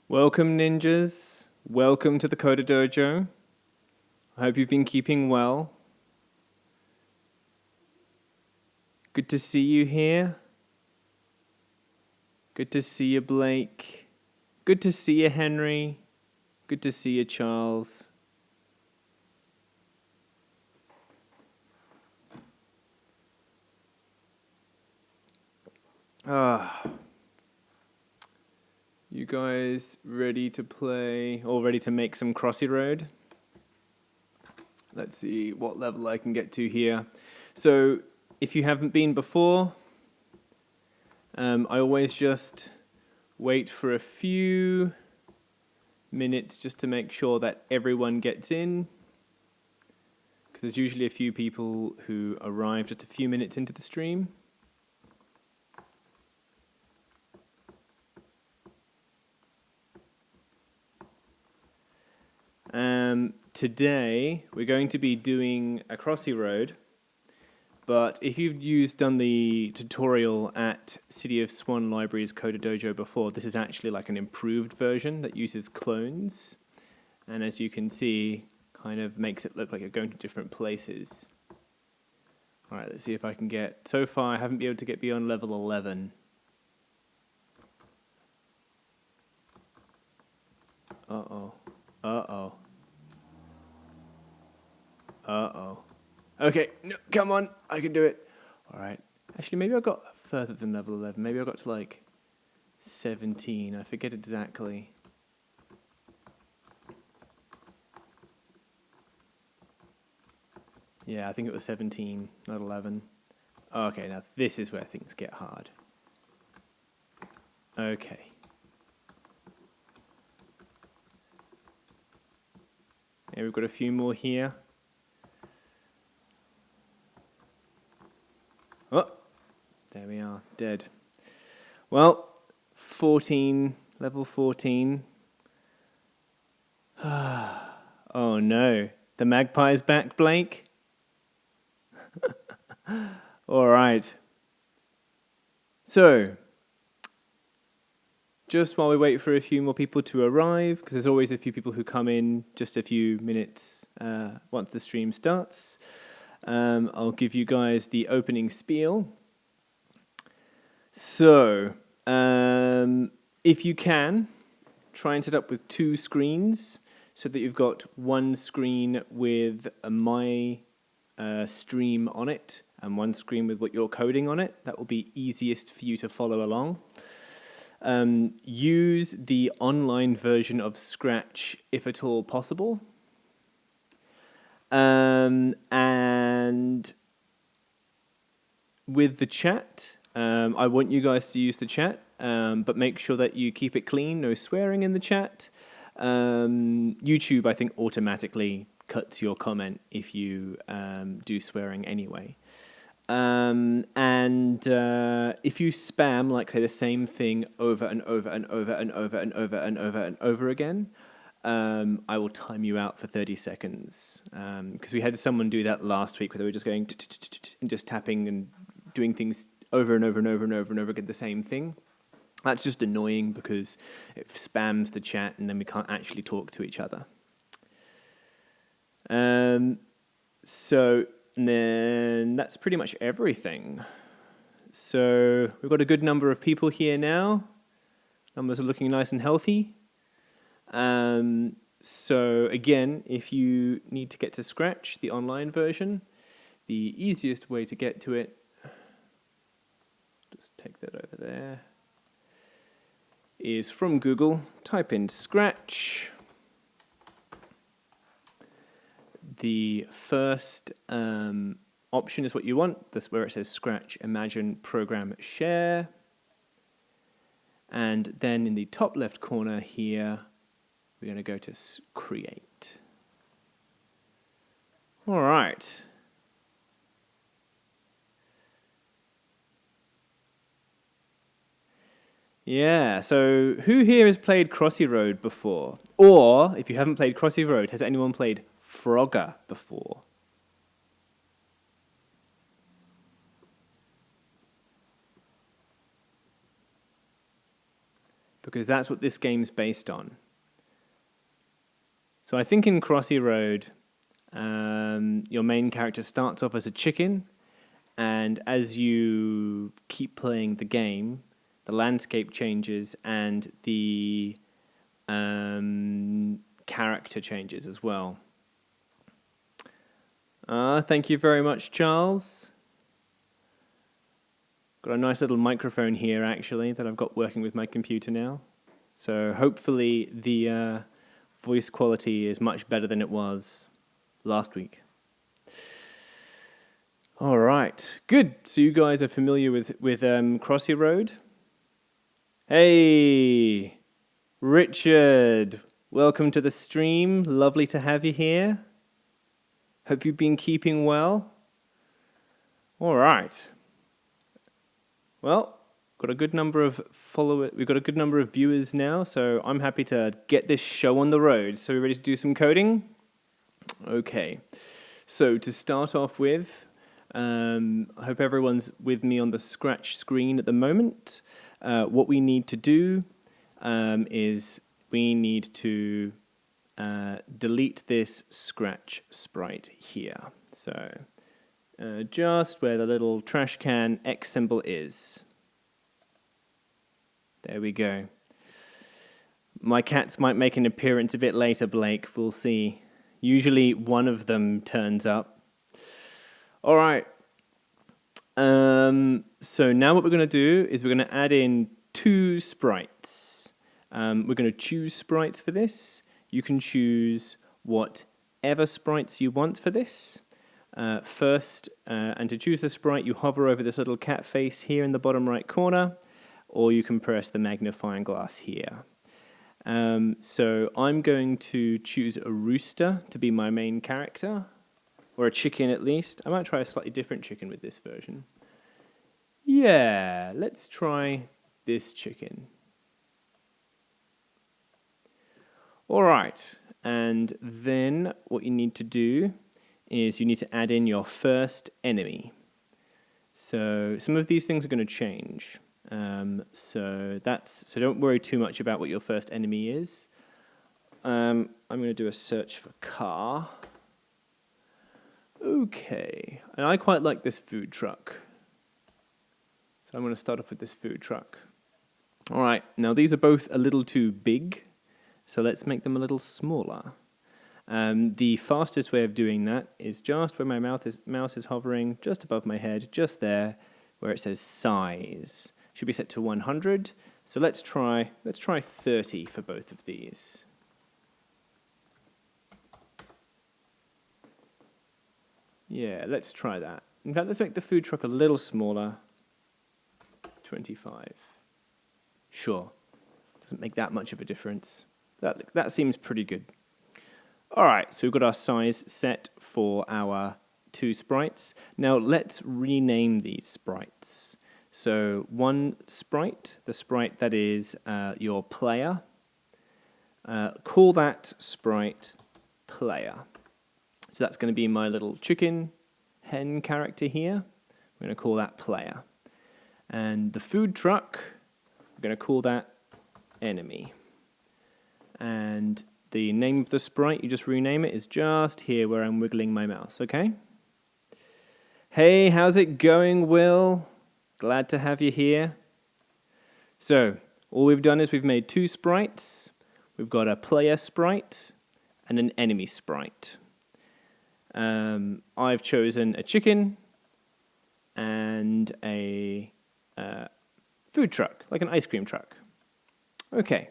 Welcome, ninjas. Welcome to the CoderDojo. I hope you've been keeping well. Good to see you here. Good to see you, Blake. Good to see you, Henry. Good to see you, Charles. You guys ready to play or ready to make some Crossy Road? Let's see what level I can get to here. So, if you haven't been before, I always just wait for a few minutes just to make sure that everyone gets in, because there's usually a few people who arrive just a few minutes into the stream. Today we're going to be doing a Crossy Road, but if you've done the tutorial at City of Swan Library's CoderDojo before, this is actually like an improved version that uses clones, and as you can see, kind of makes it look like you're going to different places. All right, let's see if I can get. So far, I haven't been able to get beyond level 11. Uh-oh. Uh-oh. Uh-oh. Okay, no, come on, I can do it. All right. Actually, maybe I got further than level 11. Maybe I got to like 17. I forget exactly. Yeah, I think it was 17, not 11. Okay, now this is where things get hard. Okay. Yeah, we've got a few more here. Oh, there we are, dead. Well, 14, level 14. Oh no, the magpie's back, Blake? All right. So, just while we wait for a few more people to arrive, because there's always a few people who come in just a few minutes once the stream starts, I'll give you guys the opening spiel. So, if you can, try and set up with 2 screens so that you've got one screen with my stream on it and one screen with what you're coding on it. That will be easiest for you to follow along. Use the online version of Scratch if at all possible. And with the chat, I want you guys to use the chat, but make sure that you keep it clean, no swearing in the chat. YouTube, I think, automatically cuts your comment if you do swearing anyway. And if you spam, like, say, the same thing over and over and over and over and over and over and over again, I will time you out for 30 seconds. Because we had someone do that last week where they were just going and just tapping and doing things over and over and over and over and over again, the same thing. That's just annoying because it spams the chat and then we can't actually talk to each other. And then that's pretty much everything. So we've got a good number of people here now. Numbers are looking nice and healthy. So again, if you need to get to Scratch, the online version, the easiest way to get to it, just take that over there, is from Google, type in Scratch. The first option is what you want. That's where it says Scratch, Imagine, Program, Share. And then in the top left corner here, we're going to go to Create. All right. Yeah, so who here has played Crossy Road before? Or, if you haven't played Crossy Road, has anyone played Frogger before? because that's what this game's based on. So I think in Crossy Road, your main character starts off as a chicken, and as you keep playing the game, the landscape changes and the character changes as well. Thank you very much, Charles. Got a nice little microphone here, actually, that I've got working with my computer now. So hopefully the voice quality is much better than it was last week. All right, good. So you guys are familiar with Crossy Road? Hey, Richard, welcome to the stream. Lovely to have you here. Hope you've been keeping well. All right. Well, got a good number of followers. We've got a good number of viewers now, so I'm happy to get this show on the road. So, we ready to do some coding? Okay. So, to start off with, I hope everyone's with me on the Scratch screen at the moment. What we need to do is we need to delete this Scratch sprite here. So just where the little trash can X symbol is. There we go. My cats might make an appearance a bit later, Blake. We'll see. Usually one of them turns up. All right. So now what we're going to do is we're going to add in 2 sprites. We're going to choose sprites for this. You can choose whatever sprites you want for this. First, and to choose the sprite, you hover over this little cat face here in the bottom right corner, or you can press the magnifying glass here. So I'm going to choose a rooster to be my main character, or a chicken at least. I might try a slightly different chicken with this version. Yeah, let's try this chicken. All right, and then what you need to do is you need to add in your first enemy. So some of these things are going to change. So don't worry too much about what your first enemy is. I'm going to do a search for car. Okay, and I quite like this food truck. So I'm going to start off with this food truck. All right, now these are both a little too big, so let's make them a little smaller. The fastest way of doing that is just where my mouse is hovering, just above my head, just there, where it says size. Should be set to 100. So let's try 30 for both of these. Yeah, let's try that. In fact, let's make the food truck a little smaller. 25. Sure. Doesn't make that much of a difference. That seems pretty good. All right, so we've got our size set for our 2 sprites. Now let's rename these sprites. So one sprite, the sprite that is your player, call that sprite player. So that's going to be my little chicken hen character here. We're going to call that player. And the food truck, we're going to call that enemy. And the name of the sprite, you just rename it, is just here where I'm wiggling my mouse, okay? Hey, how's it going, Will? Glad to have you here. So, all we've done is we've made 2 sprites. We've got a player sprite and an enemy sprite. I've chosen a chicken and a food truck, like an ice cream truck. Okay.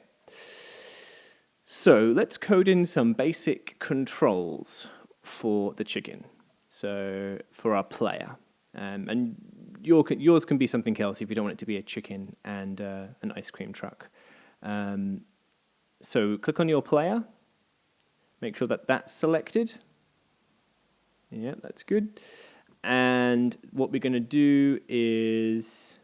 So let's code in some basic controls for the chicken. So for our player, and yours can be something else if you don't want it to be a chicken and an ice cream truck. So click on your player. Make sure that that's selected. Yeah, that's good. And what we're going to do is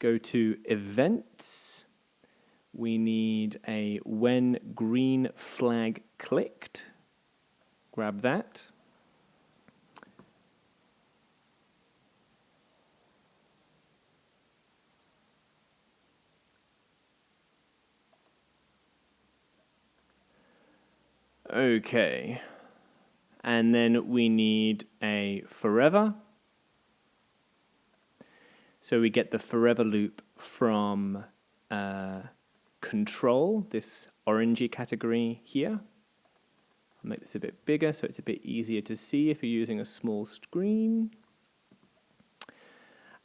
go to Events. We need a when green flag clicked. Grab that. Okay. And then we need a forever. So we get the forever loop from control, this orangey category here. I'll make this a bit bigger so it's a bit easier to see if you're using a small screen.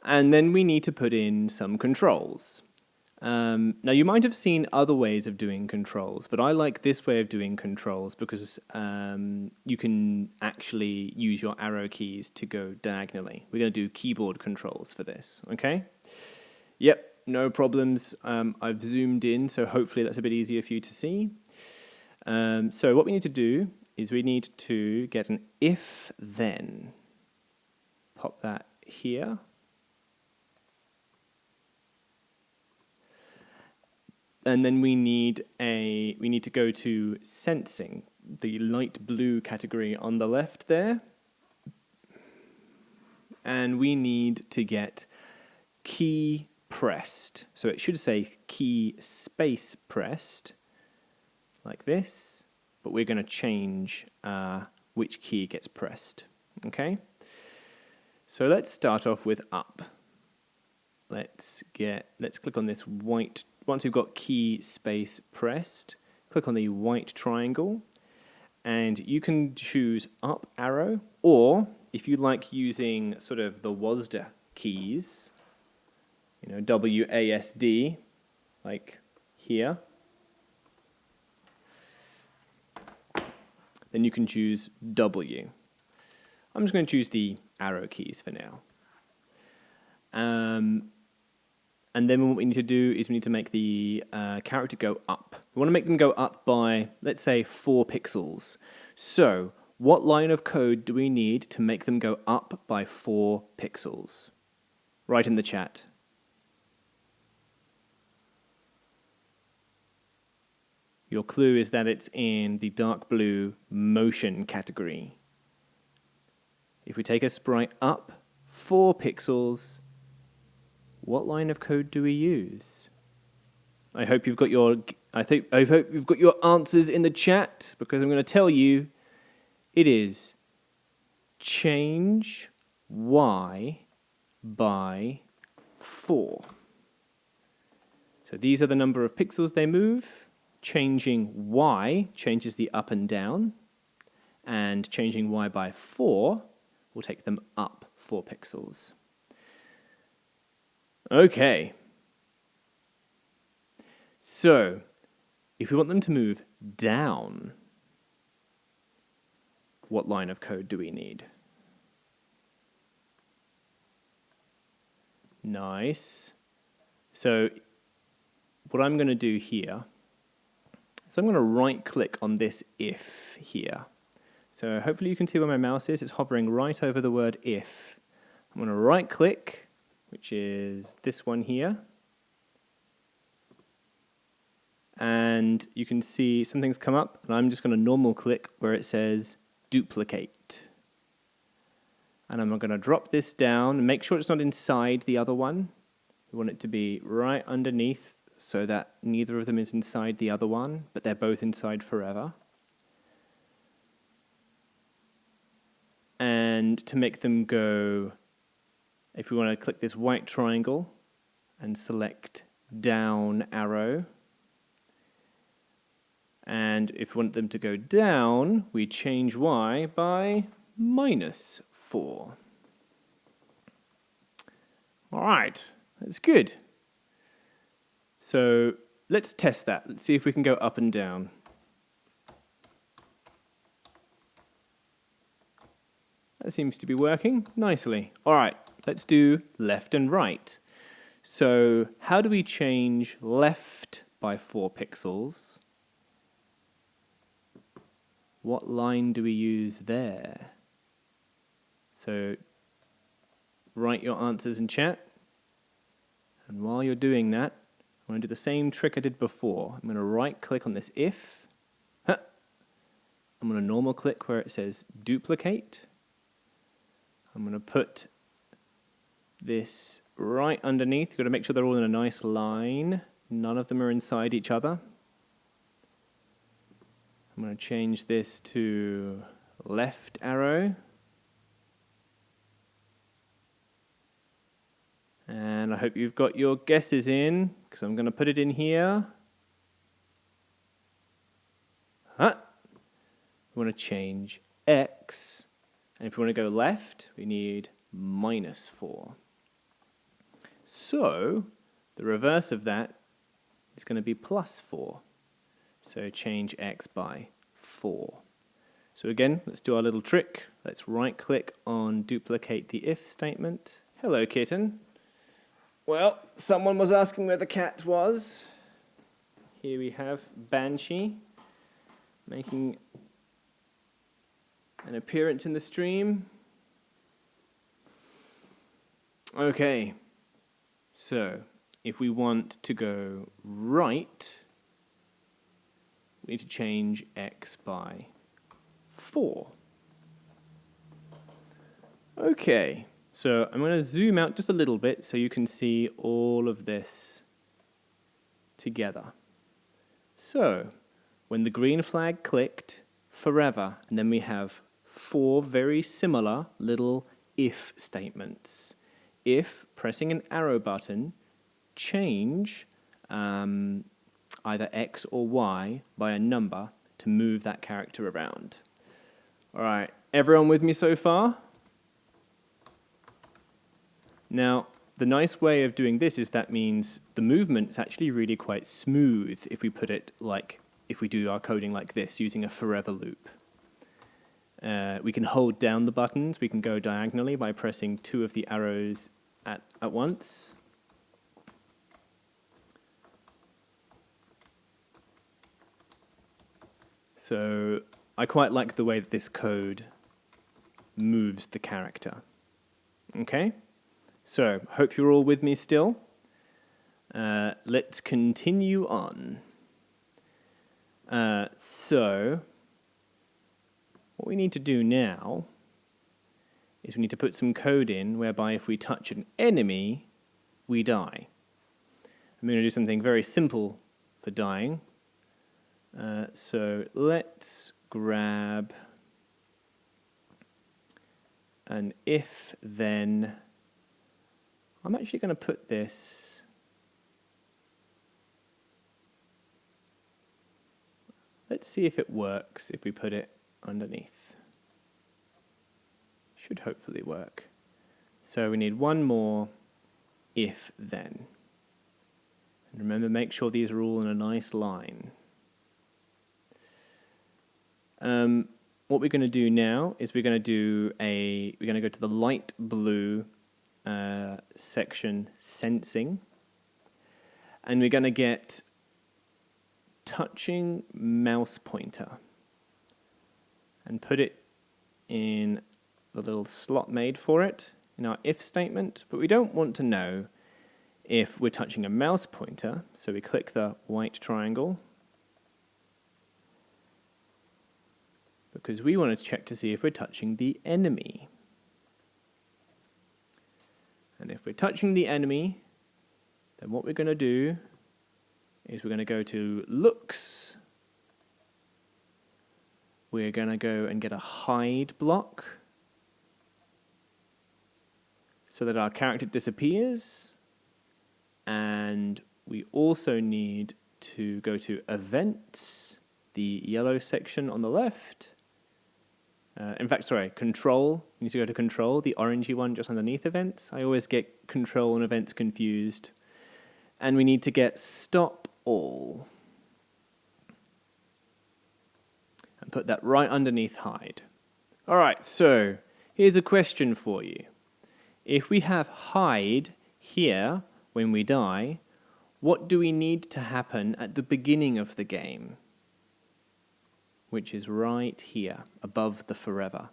And then we need to put in some controls. Now you might have seen other ways of doing controls, but I like this way of doing controls because you can actually use your arrow keys to go diagonally. We're going to do keyboard controls for this, okay? Yep, no problems. I've zoomed in, so hopefully that's a bit easier for you to see. So what we need to do is we need to get an if-then. Pop that here. And then we need to go to sensing, the light blue category on the left there. And we need to get key pressed. So it should say key space pressed, like this, but we're going to change which key gets pressed, okay? So let's start off with up. Let's click on this white. Once we've got key space pressed, click on the white triangle, and you can choose up arrow, or if you like using sort of the WASD keys, you know, WASD, like here, then you can choose W. I'm just going to choose the arrow keys for now. And then what we need to do is we need to make the character go up. We want to make them go up by, let's say, 4 pixels. So what line of code do we need to make them go up by 4 pixels? Write in the chat. Your clue is that it's in the dark blue motion category. If we take a sprite up 4 pixels, what line of code do we use? I hope you've got your answers in the chat, because I'm going to tell you it is change y by 4. So these are the number of pixels they move. Changing y changes the up and down, and changing y by 4 will take them up 4 pixels. Okay. So, if we want them to move down, what line of code do we need? Nice. So, what I'm going to do here is I'm going to right-click on this if here. So hopefully you can see where my mouse is. It's hovering right over the word if. I'm going to right-click, which is this one here. And you can see something's come up, and I'm just going to normal click where it says duplicate. And I'm going to drop this down and make sure it's not inside the other one. We want it to be right underneath so that neither of them is inside the other one, but they're both inside forever. And to make them go, if we want to click this white triangle and select down arrow, and if we want them to go down, we change y by -4. All right, that's good. So let's test that. Let's see if we can go up and down. That seems to be working nicely. All right, let's do left and right. So how do we change left by 4 pixels? What line do we use there? So write your answers in chat. And while you're doing that, I'm going to do the same trick I did before. I'm going to right-click on this if. I'm going to normal click where it says duplicate. I'm going to put this right underneath. You've got to make sure they're all in a nice line. None of them are inside each other. I'm going to change this to left arrow. And I hope you've got your guesses in, because I'm going to put it in here. We want to change X. And if we want to go left, we need -4. So the reverse of that is going to be +4. So change X by 4. So again, let's do our little trick. Let's right-click on duplicate the if statement. Hello, kitten. Well, someone was asking where the cat was. Here we have Banshee making an appearance in the stream. Okay, so if we want to go right, we need to change X by 4. Okay, so I'm going to zoom out just a little bit so you can see all of this together. So, when the green flag clicked, forever, and then we have 4 very similar little if statements. If, pressing an arrow button, change either X or Y by a number to move that character around. All right, everyone with me so far? Now, the nice way of doing this is that means the movement's actually really quite smooth if we put it like, if we do our coding like this, using a forever loop. We can hold down the buttons, we can go diagonally by pressing 2 of the arrows at once. So I quite like the way that this code moves the character. Okay? So, hope you're all with me still. Let's continue on. So, what we need to do now is we need to put some code in whereby if we touch an enemy, we die. I'm going to do something very simple for dying. So let's grab an if-then. I'm actually going to put this let's see if it works if we put it underneath. Should hopefully work. So we need one more if-then. And remember, make sure these are all in a nice line. What we're going to do now is we're going to go to the light blue section, sensing, and we're going to get touching mouse pointer and put it in the little slot made for it in our if statement, but we don't want to know if we're touching a mouse pointer, so we click the white triangle because we want to check to see if we're touching the enemy. And if we're touching the enemy, then what we're going to do is we're going to go to looks. We're going to go and get a hide block so that our character disappears. And we also need to go to events, the yellow section on the left. Control. You need to go to control, the orangey one just underneath events. I always get control and events confused. And we need to get stop all. And put that right underneath hide. All right, so here's a question for you. If we have hide here when we die, what do we need to happen at the beginning of the game? Which is right here, above the forever.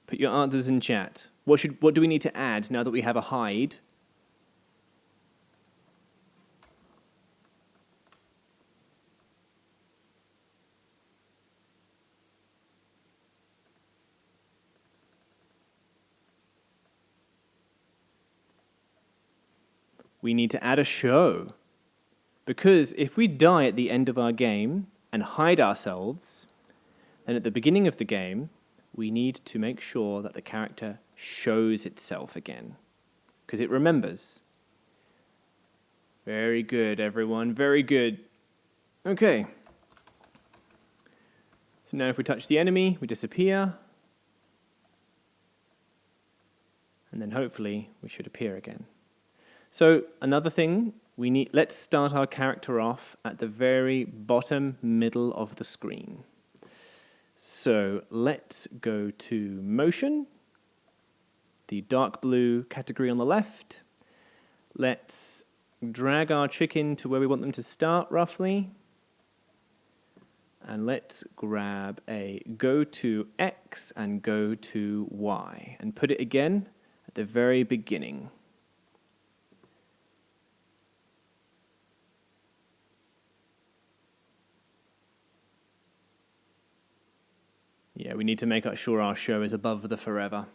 Put your answers in chat. What do we need to add now that we have a hide? We need to add a show. Because if we die at the end of our game, and hide ourselves, then at the beginning of the game, we need to make sure that the character shows itself again, because it remembers. Very good, everyone. Very good. Okay. So now if we touch the enemy, we disappear. And then hopefully we should appear again. So another thing, let's start our character off at the very bottom middle of the screen. So let's go to motion, the dark blue category on the left. Let's drag our chicken to where we want them to start roughly. And let's grab a go to X and go to Y and put it again at the very beginning. Yeah, we need to make sure our show is above the forever.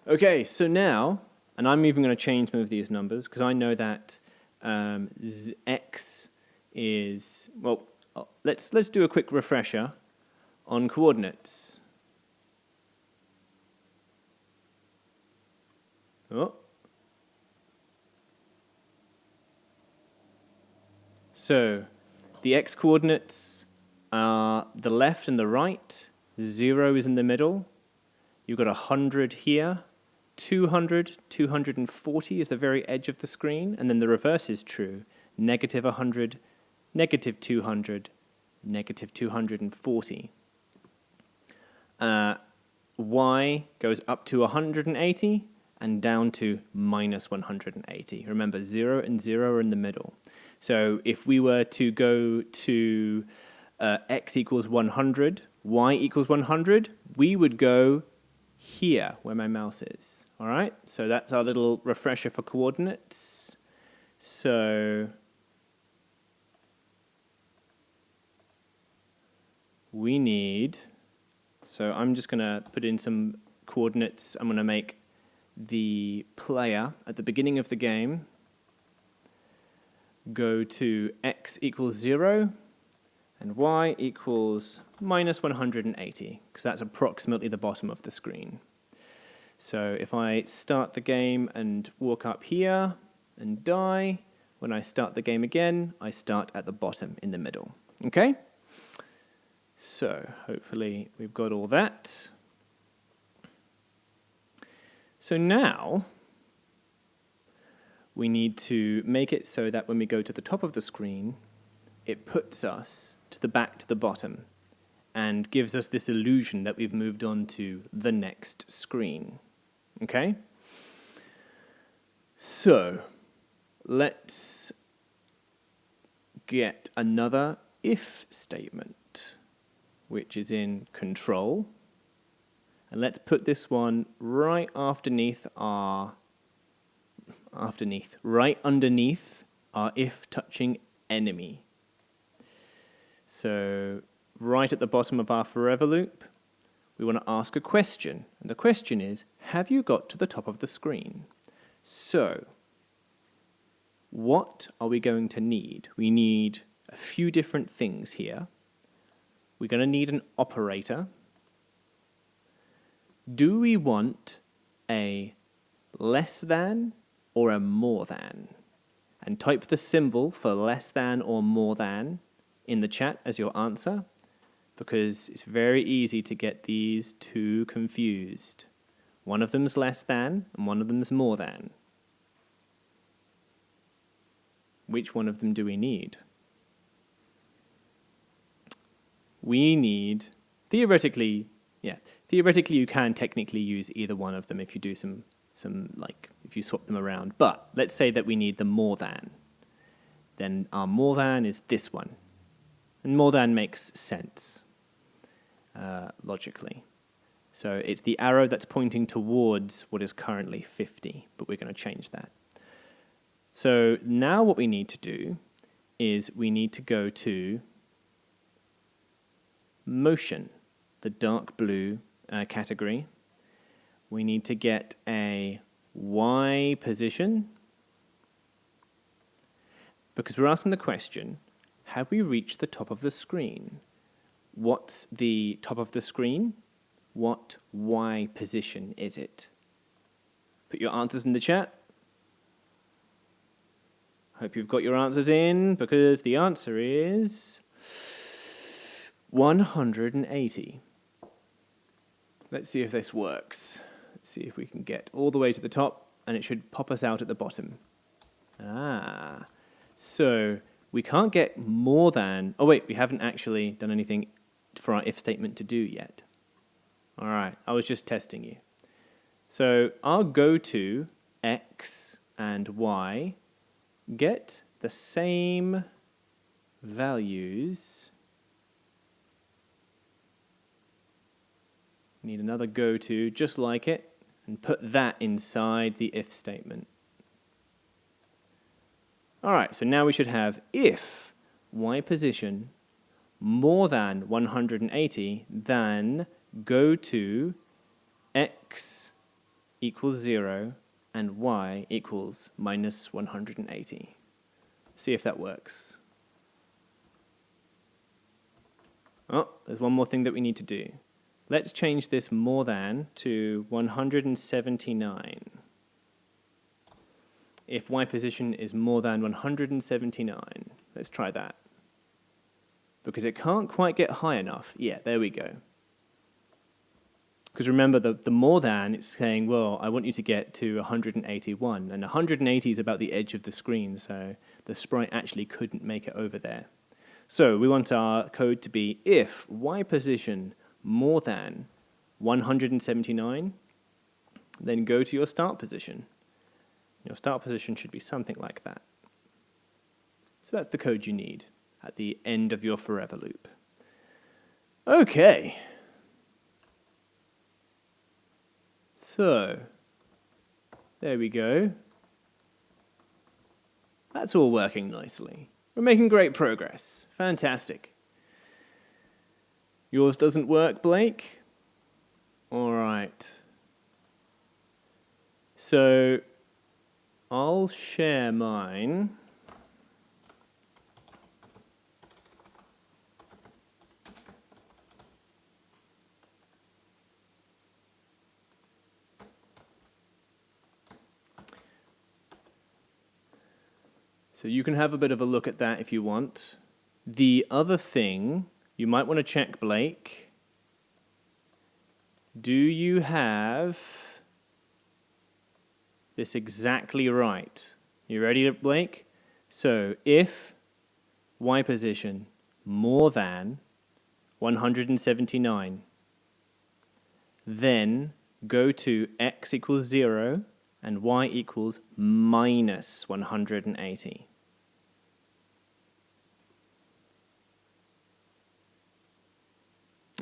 Okay, so now, and I'm even going to change some of these numbers because I know that X is, well, let's do a quick refresher on coordinates. Oh. So the X coordinates are the left and the right. 0 is in the middle. You've got 100 here. 200, 240 is the very edge of the screen. And then the reverse is true. Negative 100, negative 200, negative 240. Y goes up to 180 and down to minus 180. Remember, 0 and 0 are in the middle. So if we were to go to X equals 100, Y equals 100, we would go here where my mouse is. All right, so that's our little refresher for coordinates. So we need, so I'm just going to put in some coordinates. I'm going to make the player at the beginning of the game go to X equals 0 and Y equals minus 180, because that's approximately the bottom of the screen. So if I start the game and walk up here and die, when I start the game again, I start at the bottom in the middle. Okay? So hopefully we've got all that. So now we need to make it so that when we go to the top of the screen, it puts us to the bottom and gives us this illusion that we've moved on to the next screen. Okay? So let's get another if statement, which is in control. And let's put this one right underneath our if touching enemy. So right at the bottom of our forever loop, we want to ask a question. And the question is, have you got to the top of the screen? So what are we going to need? We need a few different things here. We're going to need an operator. Do we want a less than or a more than? And type the symbol for less than or more than in the chat as your answer, because it's very easy to get these two confused. One of them's less than and one of them's more than. Which one of them do we need? We need, theoretically you can technically use either one of them if you do some if you swap them around. But let's say that we need the more than. Then our more than is this one. And more than makes sense, logically. So it's the arrow that's pointing towards what is currently 50, but we're going to change that. So now what we need to do is we need to go to motion, the dark blue category. We need to get a Y position, because we're asking the question, have we reached the top of the screen? What's the top of the screen? What Y position is it? Put your answers in the chat. Hope you've got your answers in, because the answer is 180. Let's see if this works. Let's see if we can get all the way to the top, and it should pop us out at the bottom. So we can't get more than... Oh wait, we haven't actually done anything for our if statement to do yet. All right, I was just testing you. So I'll go to X and Y, get the same values. Need another go to, just like it, and put that inside the if statement. All right, so now we should have if Y position more than 180, then go to X equals 0 and Y equals minus 180. See if that works. Oh, there's one more thing that we need to do. Let's change this more than to 179. If Y position is more than 179, let's try that. Because it can't quite get high enough. Yeah, there we go. Because remember, the more than, it's saying, well, I want you to get to 181. And 180 is about the edge of the screen, so the sprite actually couldn't make it over there. So we want our code to be if Y position more than 179, then go to your start position. Your start position should be something like that. So that's the code you need at the end of your forever loop. Okay. So, there we go. That's all working nicely. We're making great progress. Fantastic. Yours doesn't work, Blake? All right. So, I'll share mine. So you can have a bit of a look at that if you want. The other thing you might want to check, Blake, do you have this exactly right? You ready, Blake? So if Y position more than 179, then go to X equals 0 and Y equals minus 180.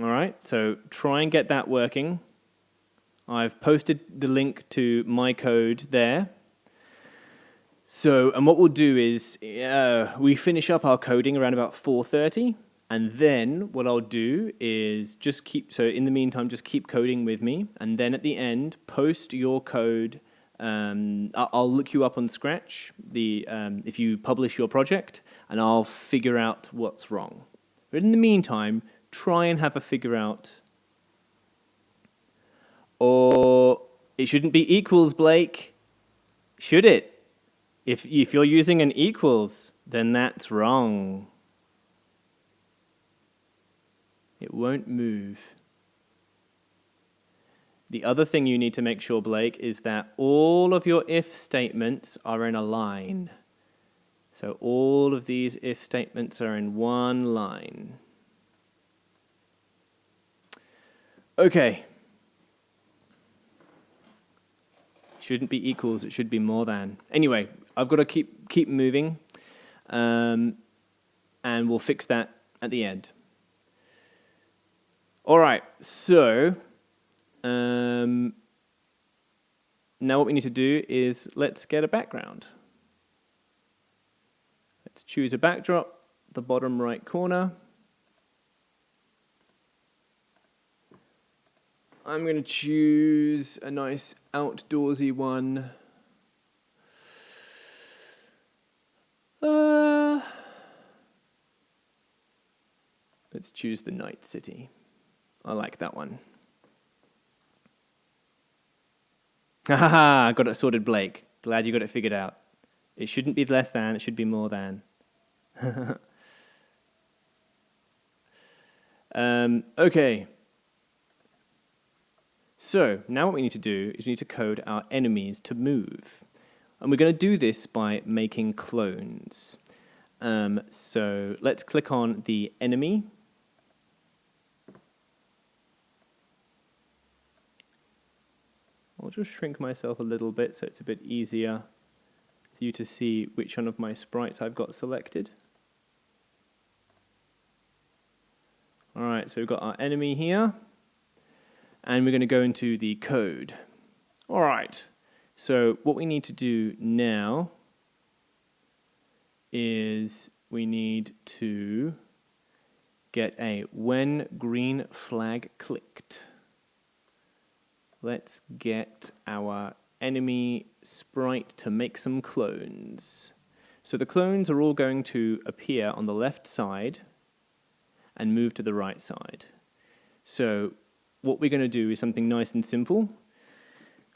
All right, so try and get that working. I've posted the link to my code there. So, and what we'll do is we finish up our coding around about 4:30, and then what I'll do is just so in the meantime, just keep coding with me, and then at the end, post your code. I'll look you up on Scratch, if you publish your project, and I'll figure out what's wrong. But in the meantime, try and have a figure out. Or it shouldn't be equals, Blake. Should it? If you're using an equals, then that's wrong. It won't move. The other thing you need to make sure, Blake, is that all of your if statements are in a line. So all of these if statements are in one line. Okay. Shouldn't be equals, it should be more than. Anyway, I've got to keep moving, and we'll fix that at the end. All right, so now what we need to do is let's get a background. Let's choose a backdrop, the bottom right corner. I'm going to choose a nice outdoorsy one. Let's choose the Night City. I like that one. Haha, got it sorted, Blake. Glad you got it figured out. It shouldn't be less than, it should be more than. Okay. So, now what we need to do is we need to code our enemies to move. And we're going to do this by making clones. So, let's click on the enemy. I'll just shrink myself a little bit so it's a bit easier for you to see which one of my sprites I've got selected. Alright, so we've got our enemy here, and we're going to go into the code. Alright, so what we need to do now is we need to get a when green flag clicked. Let's get our enemy sprite to make some clones. So the clones are all going to appear on the left side and move to the right side. So what we're going to do is something nice and simple.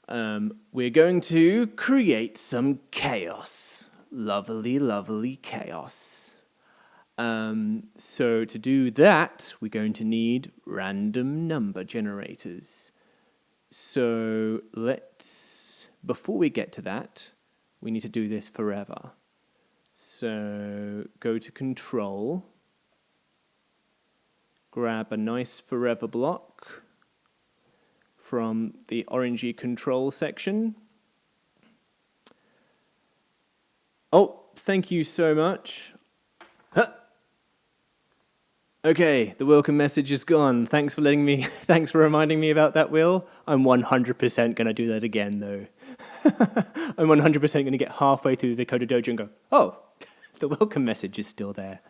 We're going to create some chaos. Lovely, lovely chaos. So to do that, we're going to need random number generators. So before we get to that, we need to do this forever. So go to Control, grab a nice forever block from the orangey control section. Oh, thank you so much. Huh. Okay, the welcome message is gone. Thanks for reminding me about that, Will. I'm 100% going to do that again, though. I'm 100% going to get halfway through the CoderDojo and go, oh, the welcome message is still there.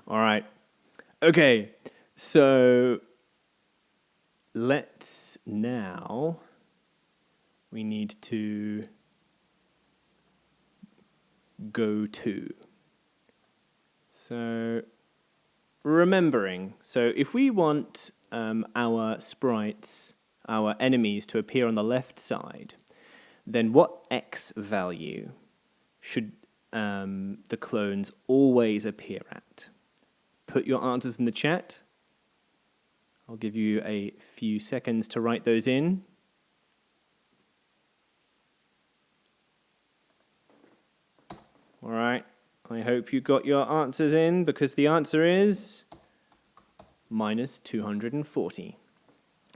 All right. Okay, so we need to go to. So remembering, so if we want our sprites, our enemies to appear on the left side, then what X value should the clones always appear at? Put your answers in the chat. I'll give you a few seconds to write those in. All right, I hope you got your answers in, because the answer is minus 240.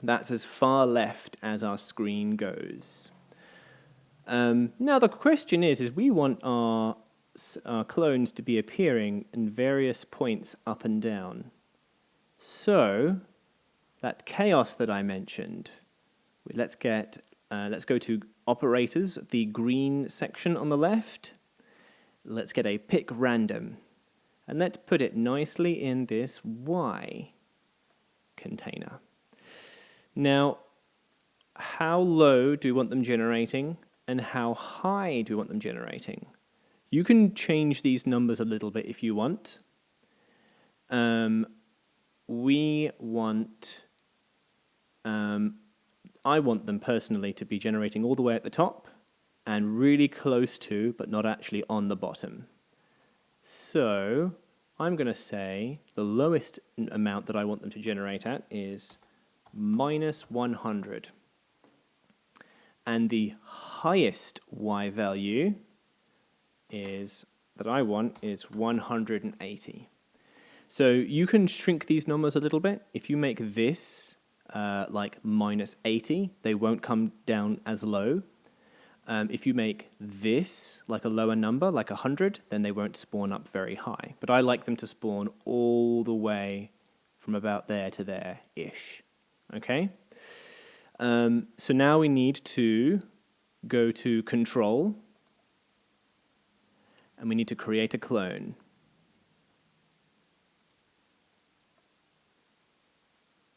That's as far left as our screen goes. Now the question is we want our clones to be appearing in various points up and down. So that chaos that I mentioned, let's go to operators, the green section on the left. Let's get a pick random, and let's put it nicely in this Y container. Now, how low do we want them generating, and how high do we want them generating? You can change these numbers a little bit if you want. I want them personally to be generating all the way at the top and really close to, but not actually on the bottom. So I'm going to say the lowest amount that I want them to generate at is minus 100. And the highest Y value that I want is 180. So you can shrink these numbers a little bit. If you make this like minus 80, they won't come down as low. If you make this like a lower number, like 100, then they won't spawn up very high. But I like them to spawn all the way from about there to there-ish. Okay? So now we need to go to Control, and we need to create a clone.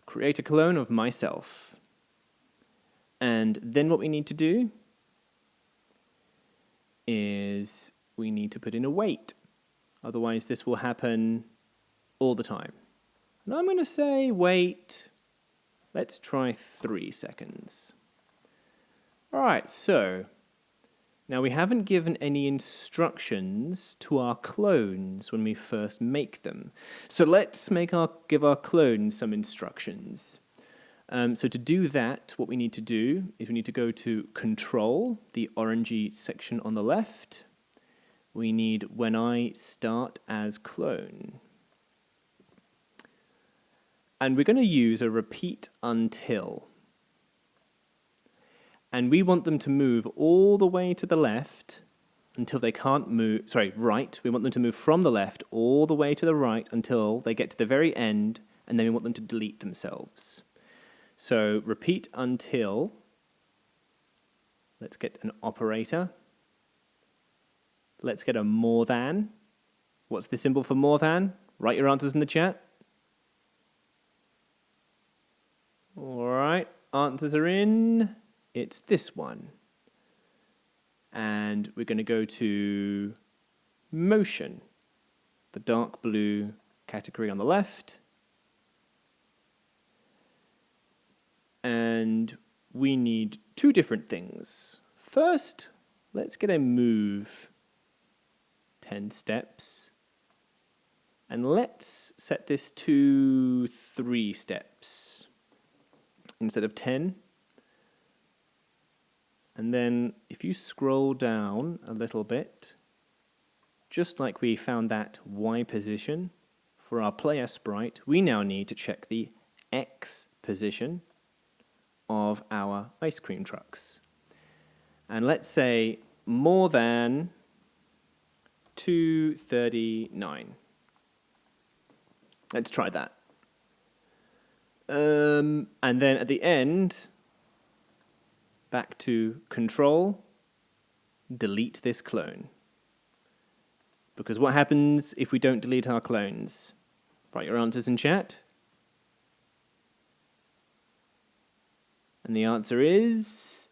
Create a clone of myself. And then what we need to do is we need to put in a wait. Otherwise, this will happen all the time. And I'm going to say wait, let's try 3 seconds. All right, so now we haven't given any instructions to our clones when we first make them. So let's give our clones some instructions. So to do that, what we need to do is we need to go to Control, the orangey section on the left. We need when I start as clone. And we're going to use a repeat until. And we want them to move all the way to the left until they can't move, right. We want them to move from the left all the way to the right until they get to the very end, and then we want them to delete themselves. So repeat until, let's get an operator. Let's get a more than. What's the symbol for more than? Write your answers in the chat. All right, answers are in. It's this one. And we're going to go to motion, the dark blue category on the left. And we need 2 different things. First, let's get a move 10 steps. And let's set this to 3 steps instead of 10. And then if you scroll down a little bit, just like we found that Y position for our player sprite, we now need to check the X position of our ice cream trucks. And let's say more than 239. Let's try that. And then at the end, back to Control, delete this clone. Because what happens if we don't delete our clones? Write your answers in chat. And the answer is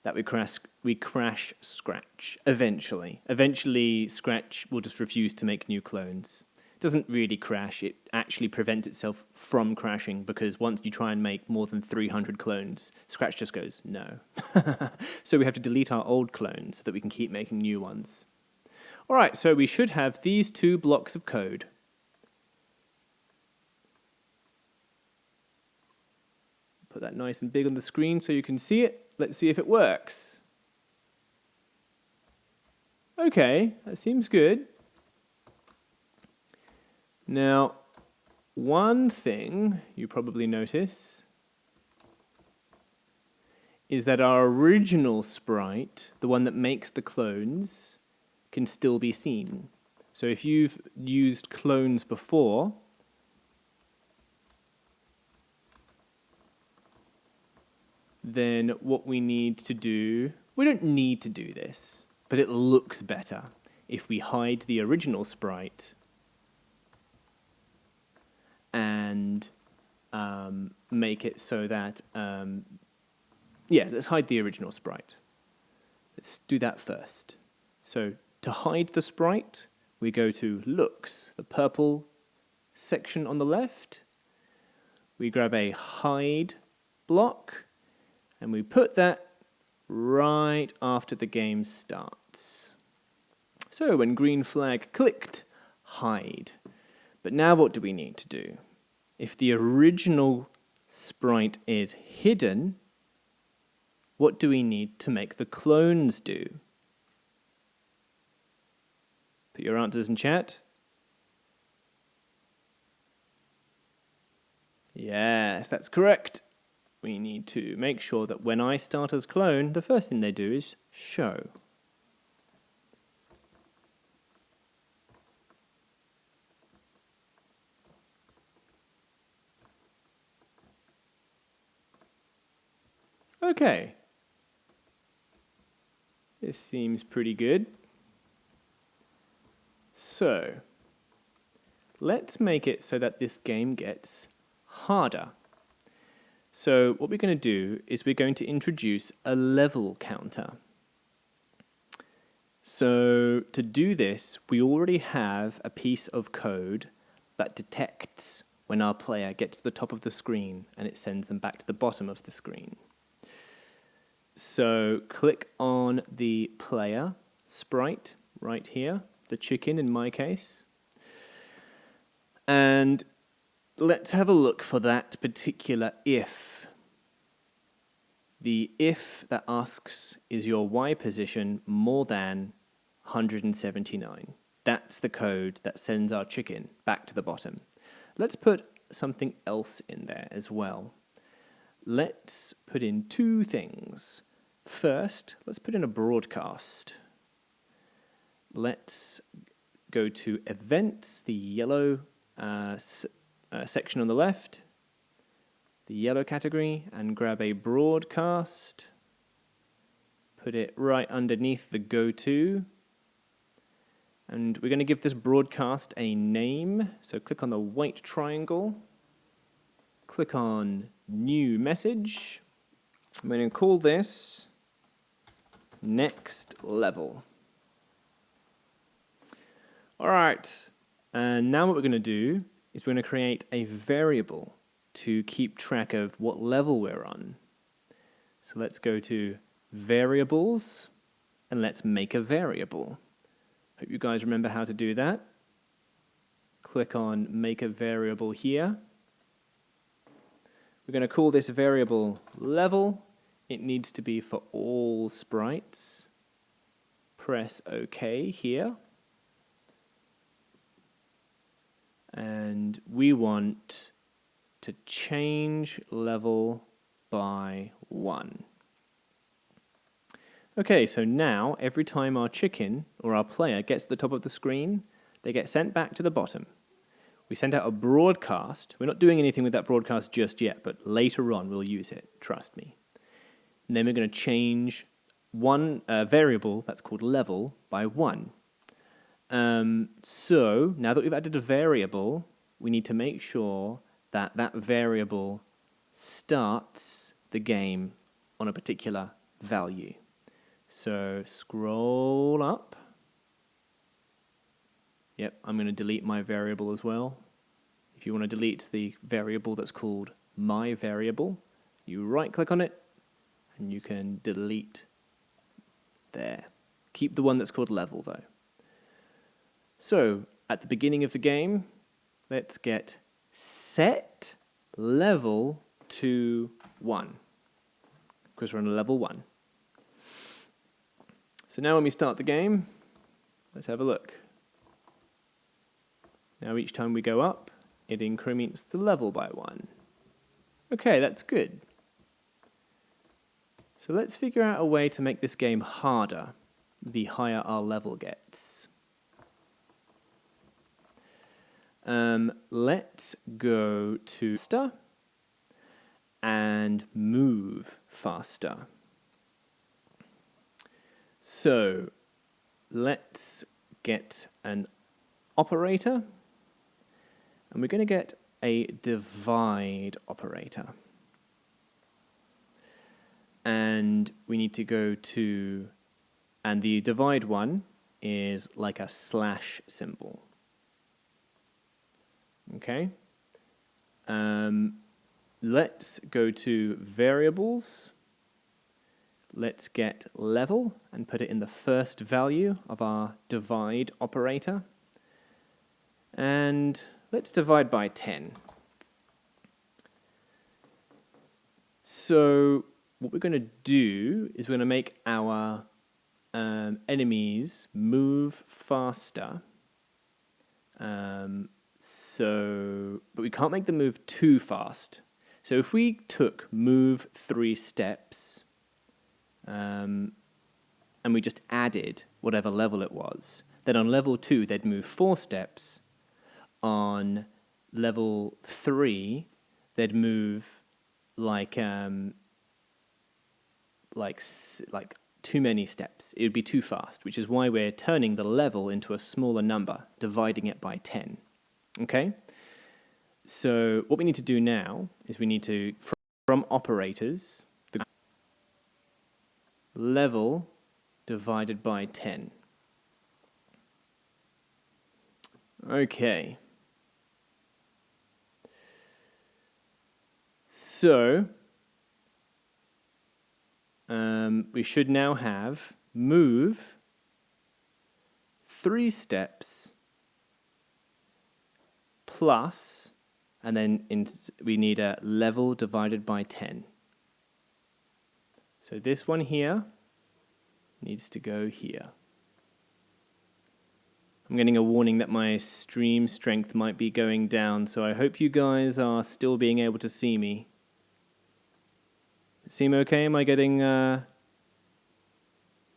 that we crash Scratch eventually. Eventually, Scratch will just refuse to make new clones. It doesn't really crash. It actually prevents itself from crashing because once you try and make more than 300 clones, Scratch just goes, no. So we have to delete our old clones so that we can keep making new ones. All right, so we should have these 2 blocks of code. Put that nice and big on the screen so you can see it. Let's see if it works. Okay, that seems good. Now, one thing you probably notice is that our original sprite, the one that makes the clones, can still be seen. So if you've used clones before, then what we need to do, we don't need to do this, but it looks better if we hide the original sprite and make it so that, let's hide the original sprite. Let's do that first. So to hide the sprite, we go to Looks, the purple section on the left. We grab a hide block, and we put that right after the game starts. So when green flag clicked, hide. But now what do we need to do? If the original sprite is hidden, what do we need to make the clones do? Put your answers in chat. Yes, that's correct. We need to make sure that when I start as clone, the first thing they do is show. Okay. This seems pretty good. So, let's make it so that this game gets harder. So what we're going to do is we're going to introduce a level counter. So to do this, we already have a piece of code that detects when our player gets to the top of the screen and it sends them back to the bottom of the screen. So click on the player sprite right here, the chicken in my case, and let's have a look for that particular if. The if that asks, is your Y position more than 179? That's the code that sends our chicken back to the bottom. Let's put something else in there as well. Let's put in two things. First, let's put in a broadcast. Let's go to events, the yellow section on the left, the yellow category, and grab a broadcast. Put it right underneath the go-to. And we're going to give this broadcast a name. So click on the white triangle. Click on New Message. I'm going to call this Next Level. All right. And now what we're going to do is we're going to create a variable to keep track of what level we're on. So let's go to Variables, and let's make a variable. Hope you guys remember how to do that. Click on Make a Variable here. We're going to call this variable Level. It needs to be for all sprites. Press OK here. And we want to change level by 1. Okay, so now every time our chicken or our player gets to the top of the screen, they get sent back to the bottom. We send out a broadcast. We're not doing anything with that broadcast just yet, but later on we'll use it, trust me. And then we're going to change one variable that's called level by 1. So now that we've added a variable, we need to make sure that that variable starts the game on a particular value. So scroll up. Yep, I'm going to delete my variable as well. If you want to delete the variable that's called my variable, you right-click on it, and you can delete there. Keep the one that's called level, though. So at the beginning of the game, let's get set level to 1, because we're on level 1. So now when we start the game, let's have a look. Now each time we go up, it increments the level by 1. Okay, that's good. So let's figure out a way to make this game harder the higher our level gets. Let's go to faster and move faster. So let's get an operator, and we're going to get a divide operator. And we need to go to, and the divide one is like a slash symbol. Okay. Let's go to variables. Let's get level and put it in the first value of our divide operator. And let's divide by 10. So what we're going to do is we're going to make our enemies move faster. But we can't make them move too fast. So if we took move 3 steps, and we just added whatever level it was, then on level 2 they'd move 4 steps. On level 3 they'd move like too many steps. It would be too fast, which is why we're turning the level into a smaller number, dividing it by 10. Okay? So what we need to do now is we need to, from operators, the level divided by 10. Okay. So we should now have move 3 steps plus, and then we need a level divided by 10. So this one here needs to go here. I'm getting a warning that my stream strength might be going down, so I hope you guys are still being able to see me. Seem okay? Am I getting,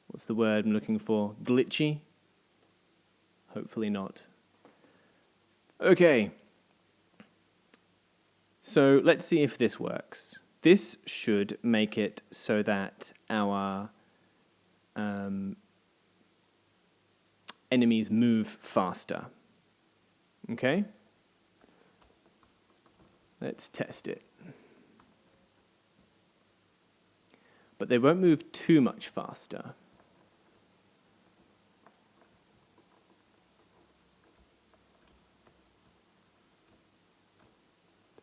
what's the word I'm looking for? Glitchy? Hopefully not. Okay. So let's see if this works. This should make it so that our enemies move faster. Okay? Let's test it. But they won't move too much faster.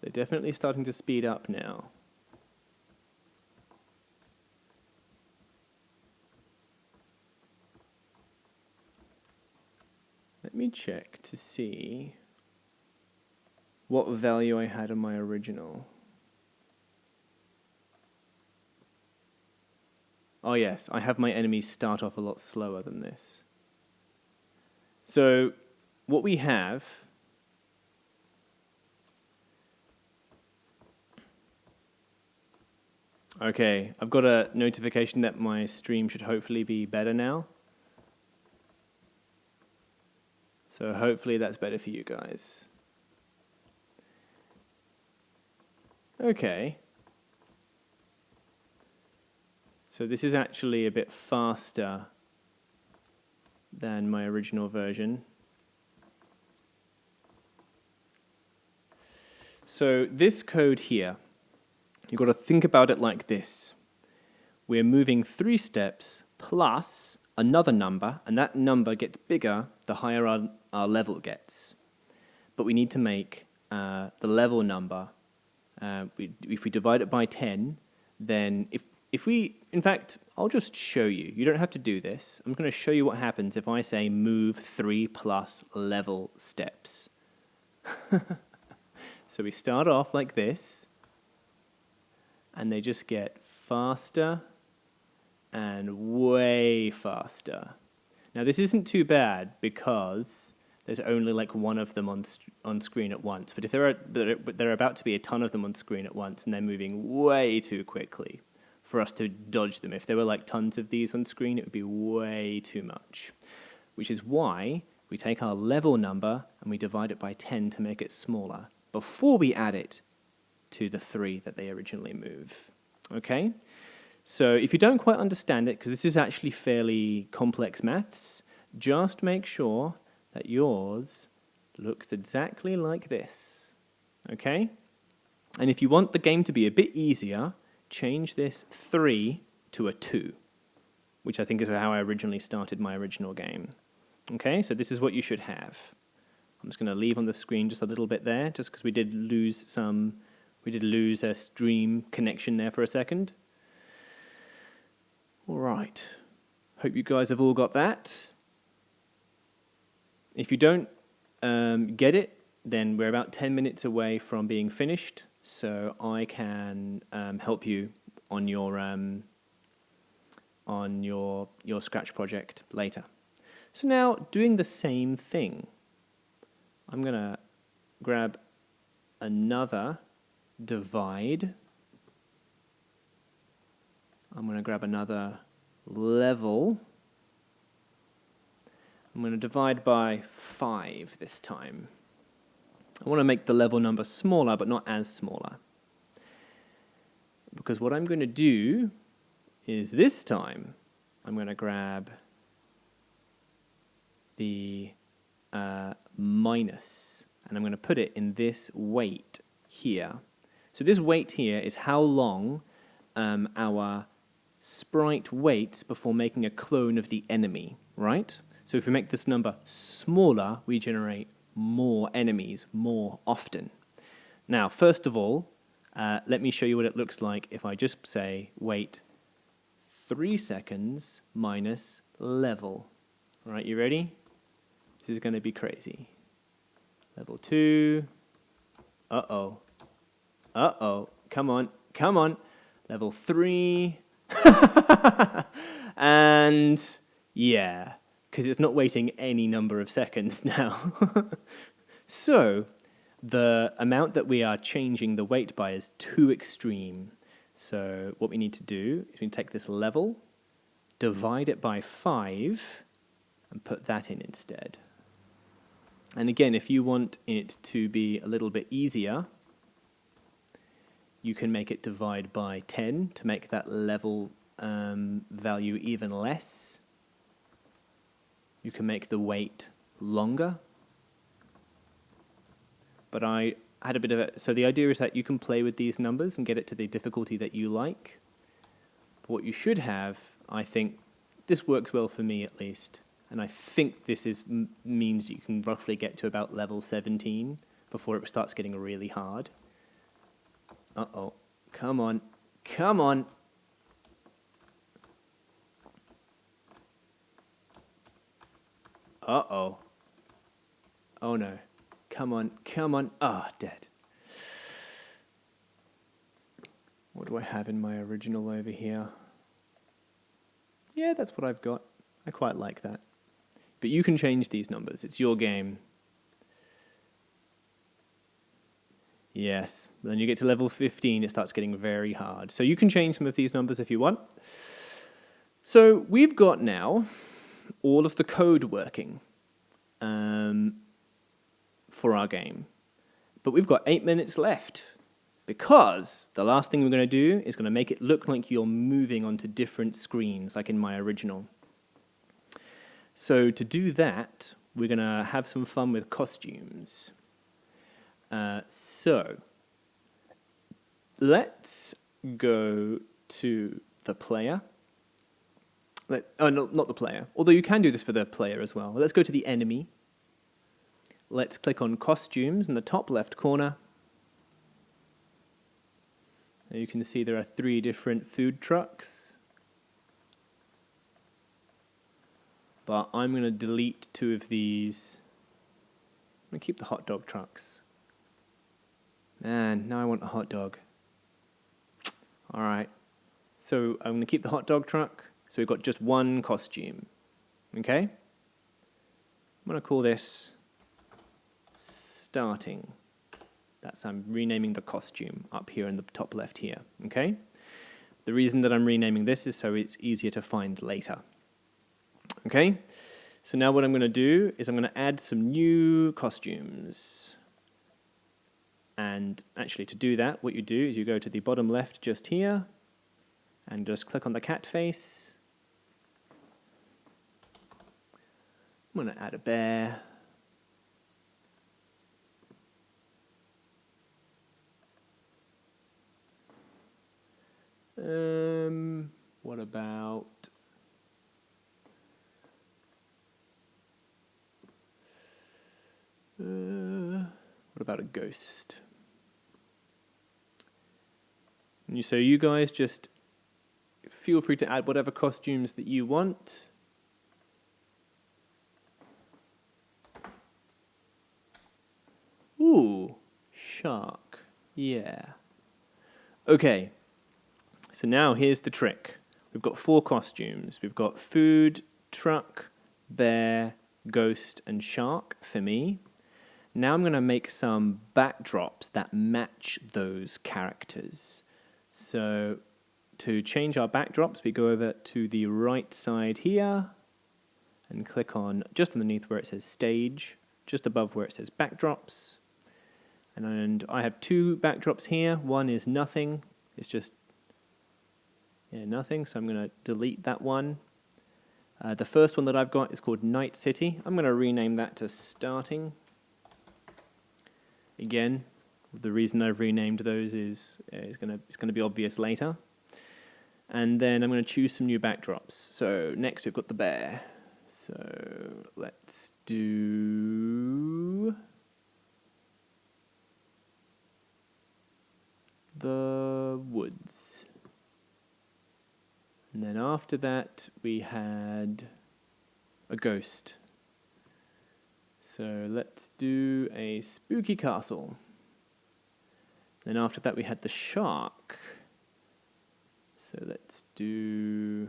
They're definitely starting to speed up now. Let me check to see what value I had on my original. Oh yes, I have my enemies start off a lot slower than this. So what we have okay, I've got a notification that my stream should hopefully be better now. So hopefully that's better for you guys. Okay. So this is actually a bit faster than my original version. So this code here, you've got to think about it like this. We're moving 3 steps plus another number, and that number gets bigger the higher our level gets. But we need to make the level number, if we divide it by 10, then if we, in fact, I'll just show you. You don't have to do this. I'm going to show you what happens if I say move 3 plus level steps. So we start off like this, and they just get faster and way faster. Now this isn't too bad because there's only like one of them on screen at once. But if there are about to be a ton of them on screen at once, and they're moving way too quickly for us to dodge them. If there were like tons of these on screen, it would be way too much. Which is why we take our level number and we divide it by 10 to make it smaller before we add it to the 3 that they originally move. Okay? So if you don't quite understand it, because this is actually fairly complex maths, just make sure that yours looks exactly like this. Okay? And if you want the game to be a bit easier, change this 3 to a 2, which I think is how I originally started my original game. Okay, so this is what you should have. I'm just going to leave on the screen just a little bit there, just because we did lose a stream connection there for a second. All right, hope you guys have all got that. If you don't get it, then we're about 10 minutes away from being finished, so I can help you on your Scratch project later. So now, doing the same thing, I'm going to grab another divide. I'm going to grab another level. I'm going to divide by 5 this time. I want to make the level number smaller, but not as smaller. Because what I'm going to do is this time, I'm going to grab the minus, and I'm going to put it in this weight here. So this weight here is how long our sprite waits before making a clone of the enemy, right? So if we make this number smaller, we generate more enemies more often. Now, first of all, Let me show you what it looks like if I just say wait 3 seconds minus level. All right, you ready? This is going to be crazy. Level 2. Uh-oh. Uh-oh. Come on. Come on. Level 3. And yeah, because it's not waiting any number of seconds now. So the amount that we are changing the weight by is too extreme. So what we need to do is we take this level, divide it by 5, and put that in instead. And again, if you want it to be a little bit easier, you can make it divide by 10 to make that level value even less. You can make the weight longer. But I had a bit of a... So the idea is that you can play with these numbers and get it to the difficulty that you like. But what you should have, I think, this works well for me at least, and I think this means you can roughly get to about level 17 before it starts getting really hard. Uh-oh. Come on. Come on. Uh-oh. Oh no. Come on. Come on. Ah, dead. What do I have in my original over here? Yeah, that's what I've got. I quite like that. But you can change these numbers. It's your game. Yes. Then you get to level 15, it starts getting very hard. So you can change some of these numbers if you want. So we've got now all of the code working for our game. But we've got 8 minutes left, because the last thing we're going to do is going to make it look like you're moving onto different screens, like in my original. So to do that, we're going to have some fun with costumes. So let's go to the player. Oh, no, not the player, although you can do this for the player as well. Let's go to the enemy. Let's click on costumes in the top left corner. Now you can see there are 3 different food trucks. But I'm going to delete 2 of these. I'm going to keep the hot dog trucks. Man, now I want a hot dog. All right. So I'm going to keep the hot dog truck. So we've got just 1 costume. Okay? I'm going to call this starting. I'm renaming the costume up here in the top left here. Okay? The reason that I'm renaming this is so it's easier to find later. Okay? So now what I'm going to do is I'm going to add some new costumes. And actually, to do that, what you do is you go to the bottom left just here and just click on the cat face. I'm going to add a bear. What about... what about a ghost? So you guys just feel free to add whatever costumes that you want. Ooh, shark. Yeah. Okay. So now here's the trick. We've got 4 costumes. We've got food, truck, bear, ghost, and shark for me. Now I'm going to make some backdrops that match those characters. So to change our backdrops, we go over to the right side here and click on just underneath where it says stage, just above where it says backdrops. And I have 2 backdrops here. One is nothing. It's just nothing, so I'm going to delete that one. The first one that I've got is called Night City. I'm going to rename that to starting. Again, the reason I've renamed those is it's going to be obvious later. And then I'm going to choose some new backdrops. So next we've got the bear. So let's do the woods. And then after that, we had a ghost. So let's do a spooky castle. Then after that, we had the shark. So let's do...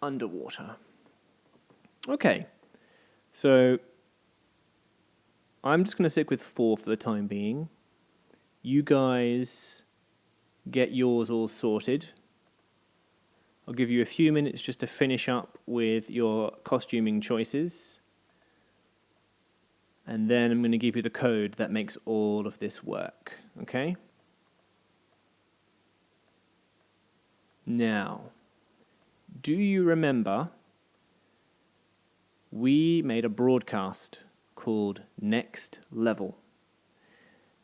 underwater. Okay, so I'm just going to stick with 4 for the time being. You guys get yours all sorted. I'll give you a few minutes just to finish up with your costuming choices. And then I'm going to give you the code that makes all of this work, okay? Now, do you remember we made a broadcast called Next Level?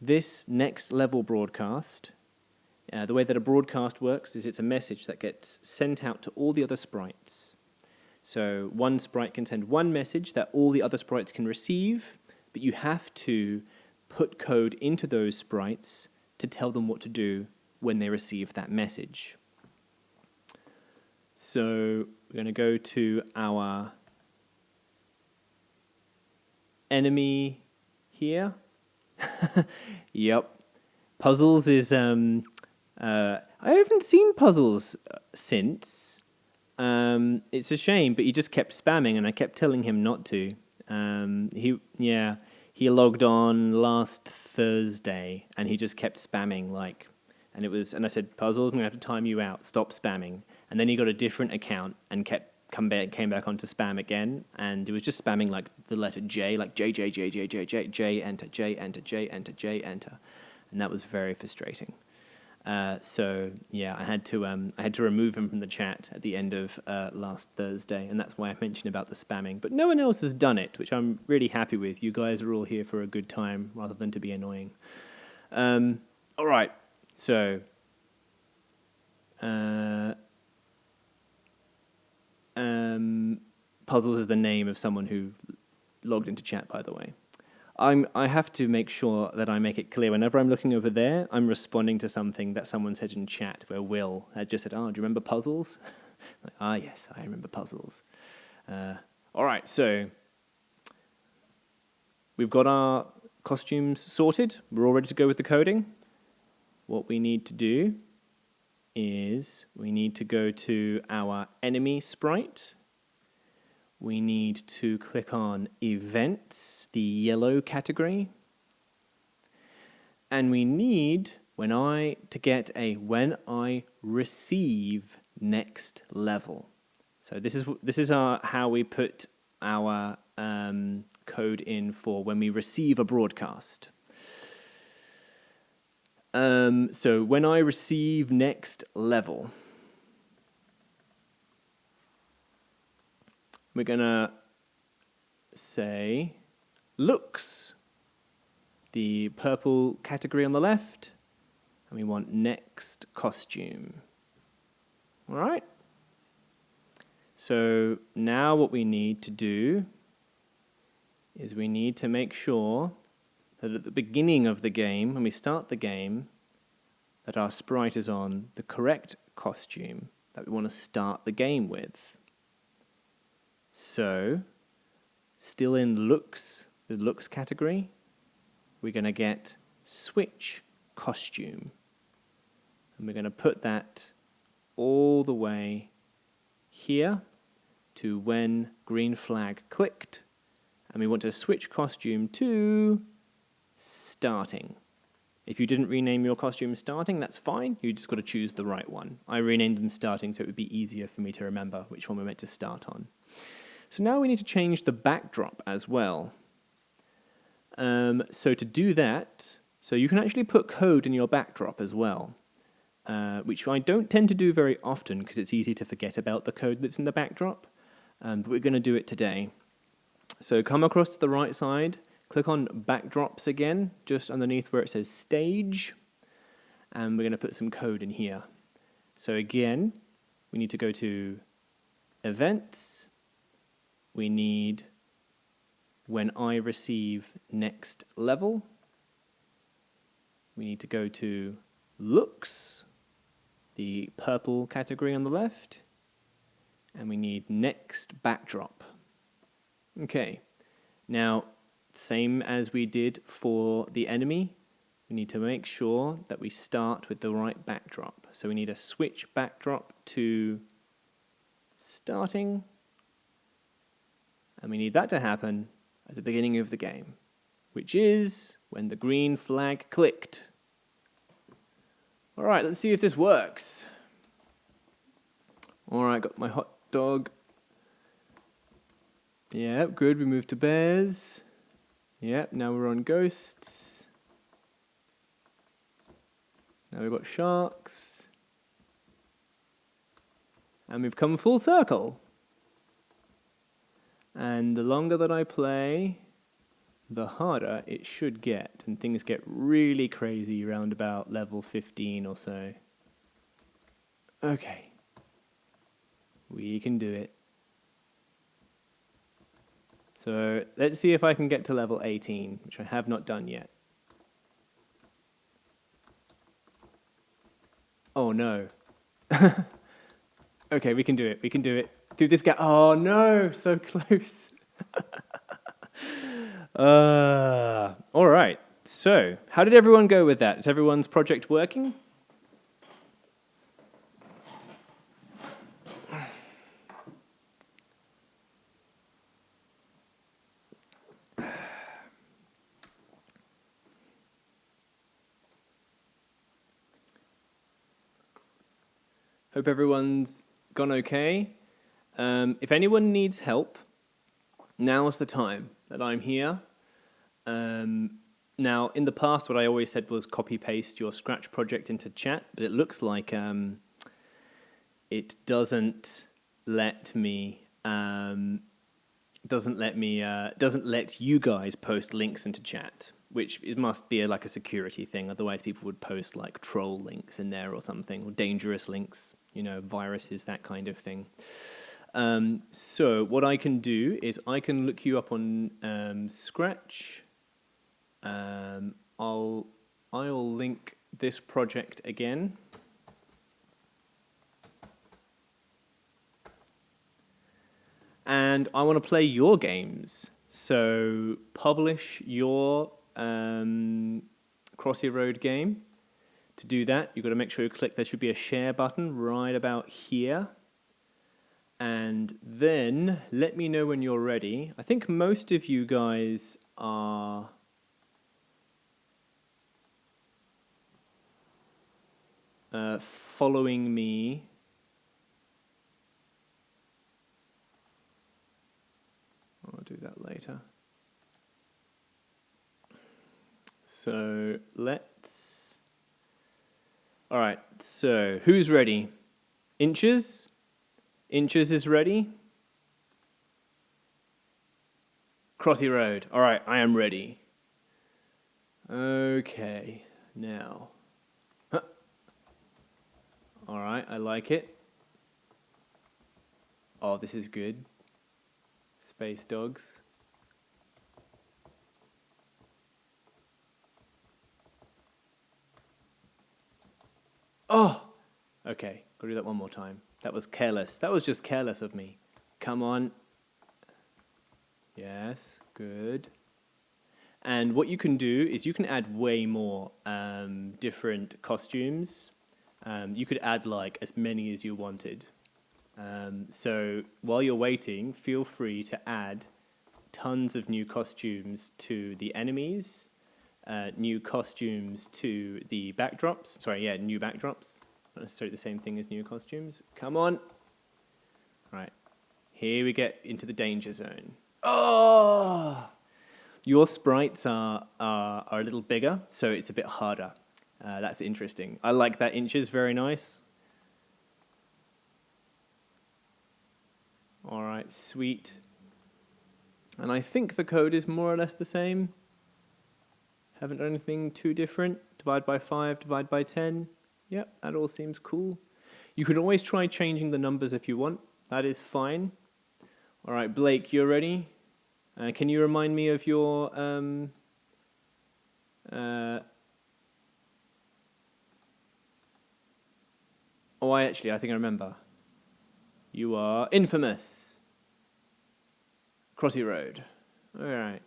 This Next Level broadcast, the way that a broadcast works is it's a message that gets sent out to all the other sprites. So one sprite can send one message that all the other sprites can receive, but you have to put code into those sprites to tell them what to do when they receive that message. So we're going to go to our enemy here. Yep. Puzzles is... I haven't seen Puzzles since. It's a shame, but he just kept spamming, and I kept telling him not to. He logged on last Thursday, and he just kept spamming, and I said, Puzzles, I'm gonna have to time you out. Stop spamming. And then he got a different account and came back onto spam again, and it was just spamming the letter J, J, J, J, J, J, J, J, enter, J, enter, J, enter, J, enter, and that was very frustrating. So yeah, I had to remove him from the chat at the end of last Thursday, and that's why I mentioned about the spamming. But no one else has done it, which I'm really happy with. You guys are all here for a good time rather than to be annoying. All right, so Puzzles is the name of someone who logged into chat, by the way. I have to make sure that I make it clear whenever I'm looking over there, I'm responding to something that someone said in chat, where Will had just said, "Oh, do you remember Puzzles?" Yes, I remember Puzzles. All right, so we've got our costumes sorted. We're all ready to go with the coding. What we need to do is we need to go to our enemy sprite. We need to click on Events, the yellow category. And we need when I receive next level. So this is how we put our code in for when we receive a broadcast. So when I receive next level, we're going to say looks, the purple category on the left, and we want next costume. All right? So now what we need to do is we need to make sure that at the beginning of the game, when we start the game, that our sprite is on the correct costume that we want to start the game with. So, still in looks, the looks category, we're going to get switch costume. And we're going to put that all the way here to when green flag clicked. And we want to switch costume to starting. If you didn't rename your costume starting, that's fine. You just got to choose the right one. I renamed them starting so it would be easier for me to remember which one we're meant to start on. So now we need to change the backdrop as well. So to do that, so you can actually put code in your backdrop as well, which I don't tend to do very often because it's easy to forget about the code that's in the backdrop, but we're going to do it today. So come across to the right side, click on backdrops again, just underneath where it says stage, and we're going to put some code in here. So again, we need to go to events. We need when I receive next level, we need to go to looks, the purple category on the left, and we need next backdrop. Okay, now same as we did for the enemy, we need to make sure that we start with the right backdrop. So we need to switch backdrop to starting, and we need that to happen at the beginning of the game, which is when the green flag clicked. All right, let's see if this works. All right, got my hot dog. Yep, good, we moved to bears. Yep, now we're on ghosts. Now we've got sharks. And we've come full circle. And the longer that I play, the harder it should get. And things get really crazy around about level 15 or so. Okay. We can do it. So let's see if I can get to level 18, which I have not done yet. Oh no. Okay, we can do it. We can do it. Through this gap. Oh no, so close. All right. So, how did everyone go with that? Is everyone's project working? Hope everyone's gone okay. If anyone needs help, now's the time that I'm here. Now, in the past, what I always said was copy-paste your Scratch project into chat, but it looks like it doesn't let you guys post links into chat, which it must be like a security thing. Otherwise, people would post like troll links in there or something, or dangerous links, you know, viruses, that kind of thing. So what I can do is I can look you up on Scratch. I'll link this project again. And I want to play your games. So publish your Crossy Road game. To do that, you've got to make sure you click, there should be a share button right about here. And then let me know when you're ready. I think most of you guys are following me. I'll do that later. So let's... All right, so who's ready? Inches? Inches is ready. Crossy Road. All right, I am ready. Okay, now. Huh. All right, I like it. Oh, this is good. Space dogs. Oh, okay, gotta do that one more time. That was careless. That was just careless of me. Come on. Yes, good. And what you can do is you can add way more different costumes. You could add like as many as you wanted. So while you're waiting, feel free to add tons of new costumes to the enemies, new costumes to the backdrops. Sorry, yeah, new backdrops. Not necessarily the same thing as new costumes. Come on. Right. Here we get into the danger zone. Oh! Your sprites are a little bigger, so it's a bit harder. That's interesting. I like that. Inches, very nice. All right, sweet. And I think the code is more or less the same. Haven't done anything too different. Divide by 5, divide by 10. Yep, that all seems cool. You can always try changing the numbers if you want. That is fine. All right, Blake, you're ready? Can you remind me of your I think I remember. You are infamous. Crossy Road. All right.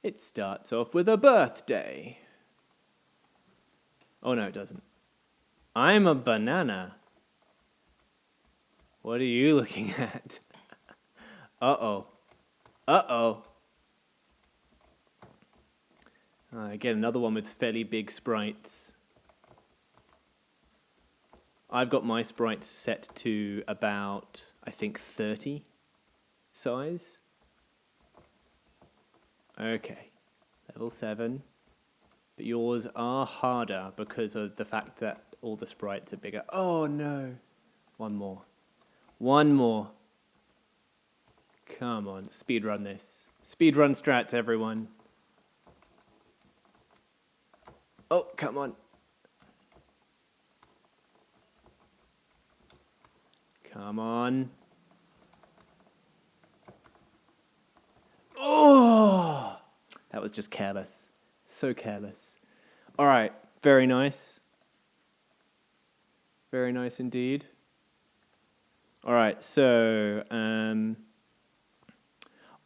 It starts off with a birthday. Oh no, it doesn't. I'm a banana. What are you looking at? Uh-oh. Uh-oh. Again, another one with fairly big sprites. I've got my sprites set to about, I think, 30 size. Okay, level 7. But yours are harder because of the fact that all the sprites are bigger. Oh no. One more. One more. Come on, speedrun this. Speedrun strats, everyone. Oh, come on. Come on. Oh! That was just careless. So careless. All right, very nice. Very nice indeed. All right, so...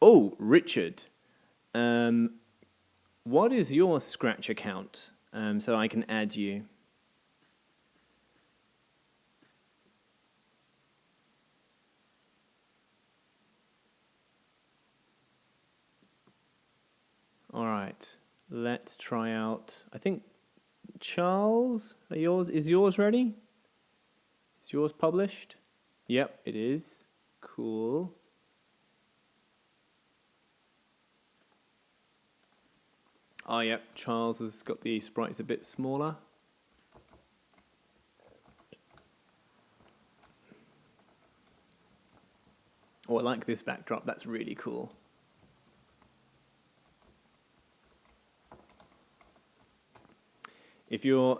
Oh, Richard. What is your Scratch account so I can add you? All right, let's try out. I think Charles, is yours ready? Is yours published? Yep, it is. Cool. Oh, yep, Charles has got the sprites a bit smaller. Oh, I like this backdrop. That's really cool. If you're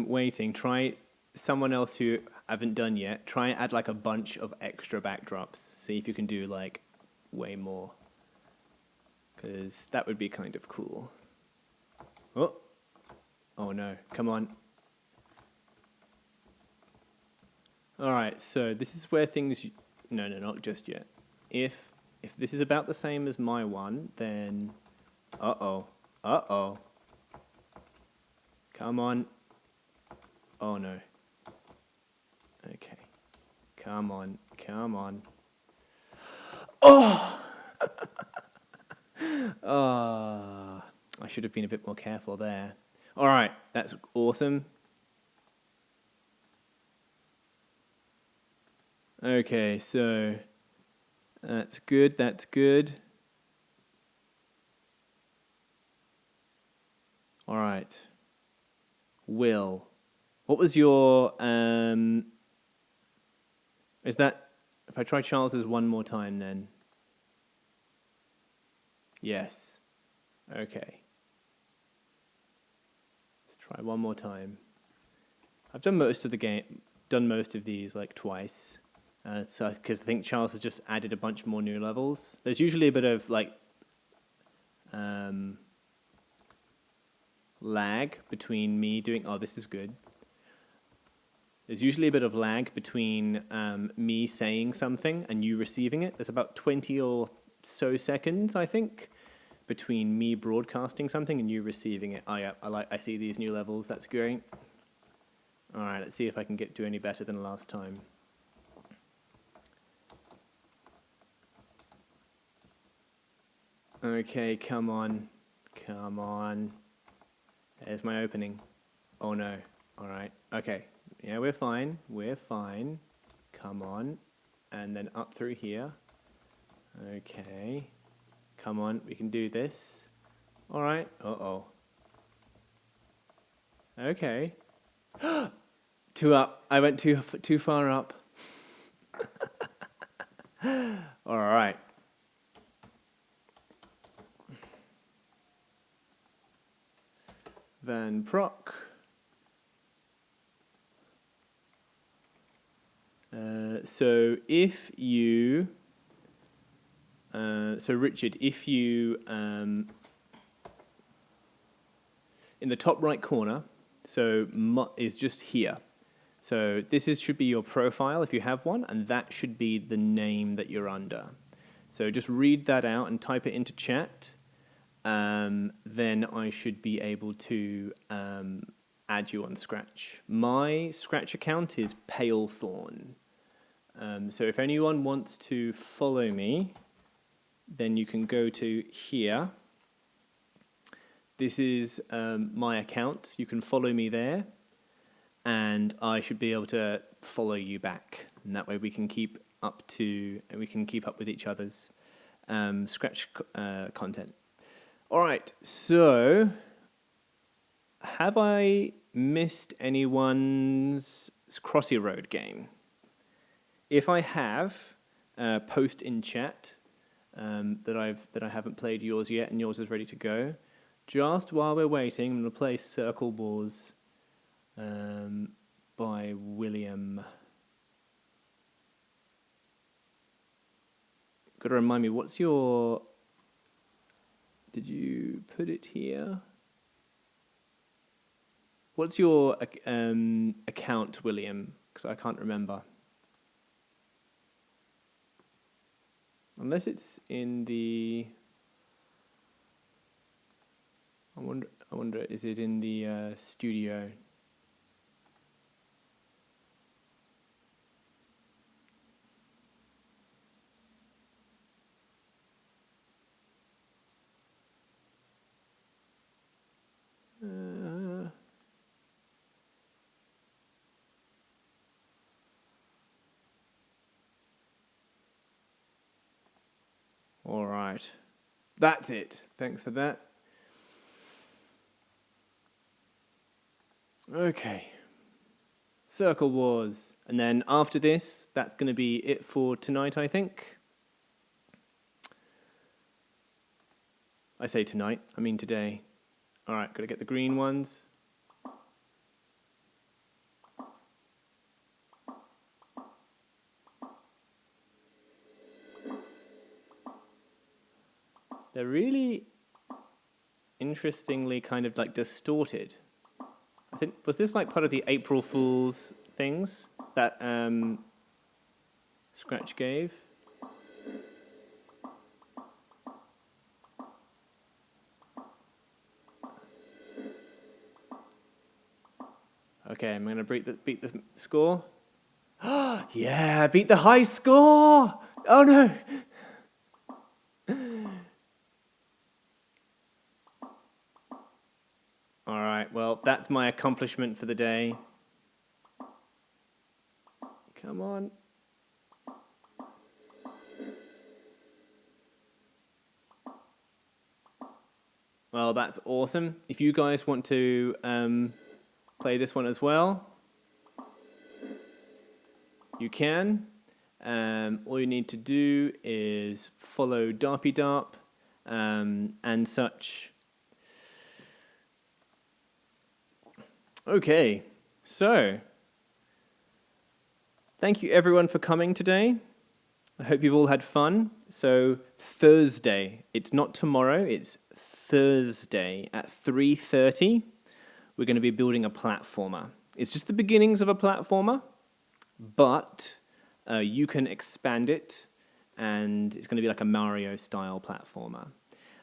waiting, try someone else who haven't done yet. Try and add like a bunch of extra backdrops. See if you can do like way more, because that would be kind of cool. Oh no! Come on. All right. So this is where things. No, not just yet. If this is about the same as my one, then uh oh. Come on. Oh no. Okay. Come on. Oh! I should have been a bit more careful there. All right, that's awesome. Okay, so that's good. All right. Will, what was your is that if I try Charles's one more time then? Yes. Okay. Let's try one more time. I've done most of these like twice. So because I think Charles has just added a bunch more new levels. There's usually a bit of like lag between me doing. Oh, this is good. There's usually a bit of lag between me saying something and you receiving it. There's about 20 or so seconds, I think, between me broadcasting something and you receiving it. Oh yeah, I see these new levels. That's great. All right, let's see if I can do any better than last time. Okay, come on. There's my opening. Oh no. All right. Okay. Yeah, we're fine. Come on. And then up through here. Okay. Come on, we can do this. All right. Uh-oh. Okay. Two up. I went too far up. All right. Van Proc. So if you So Richard, if you in the top right corner, so is just here. So this should be your profile if you have one, and that should be the name that you're under. So just read that out and type it into chat. Then I should be able to add you on Scratch. My Scratch account is Palethorn. So if anyone wants to follow me, then you can go to here. This is my account. You can follow me there, and I should be able to follow you back. And that way we can keep up with each other's Scratch content. All right, so have I missed anyone's Crossy Road game? If I have, post in chat that I haven't played yours yet and yours is ready to go. Just while we're waiting, I'm going to play Circle Wars by William. Got to remind me, what's your... Did you put it here? What's your account, William? Because I can't remember. Unless it's in the... I wonder, is it in the studio? All right. That's it. Thanks for that. Okay. Circle Wars. And then after this, that's going to be it for tonight, I think. I say tonight, I mean today. All right, got to get the green ones. They're really interestingly kind of like distorted. I think, was this like part of the April Fool's things that Scratch gave? Okay, I'm going to beat the score. Yeah, beat the high score! Oh no! All right, well, that's my accomplishment for the day. Come on. Well, that's awesome. If you guys want to play this one as well, you can. All you need to do is follow DarpyDarp and such. Okay, so thank you everyone for coming today. I hope you've all had fun. So Thursday, it's not tomorrow, it's Thursday at 3:30. We're going to be building a platformer. It's just the beginnings of a platformer, but you can expand it, and it's going to be like a Mario-style platformer.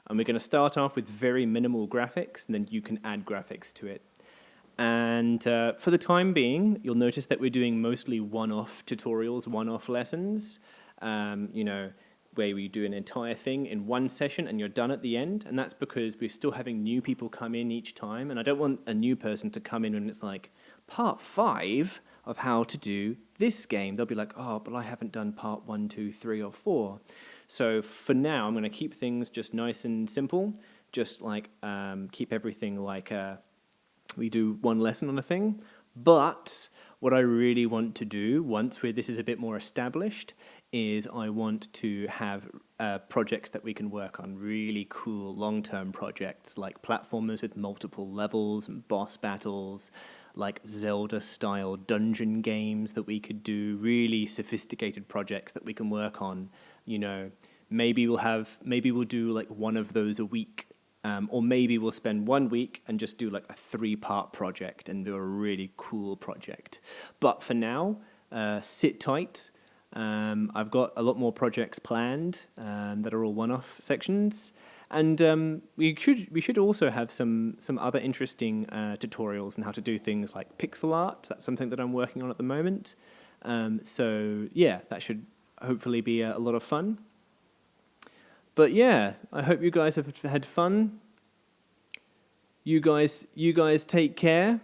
And we're going to start off with very minimal graphics, and then you can add graphics to it. And for the time being, you'll notice that we're doing mostly one-off tutorials, one-off lessons, where we do an entire thing in one session and you're done at the end. And that's because we're still having new people come in each time. And I don't want a new person to come in and it's like, part 5 of how to do this game. They'll be like, oh, but I haven't done part 1, 2, 3, or 4. So for now, I'm going to keep things just nice and simple, just like keep everything like... we do one lesson on a thing, but what I really want to do once this is a bit more established is I want to have projects that we can work on, really cool long-term projects like platformers with multiple levels and boss battles, like Zelda-style dungeon games that we could do, really sophisticated projects that we can work on, maybe we'll do like one of those a week, or maybe we'll spend 1 week and just do like a 3-part project and do a really cool project. But for now, sit tight. I've got a lot more projects planned that are all one-off sections, and we should also have some other interesting tutorials on how to do things like pixel art. That's something that I'm working on at the moment. So yeah, that should hopefully be a lot of fun. But yeah, I hope you guys have had fun. You guys take care.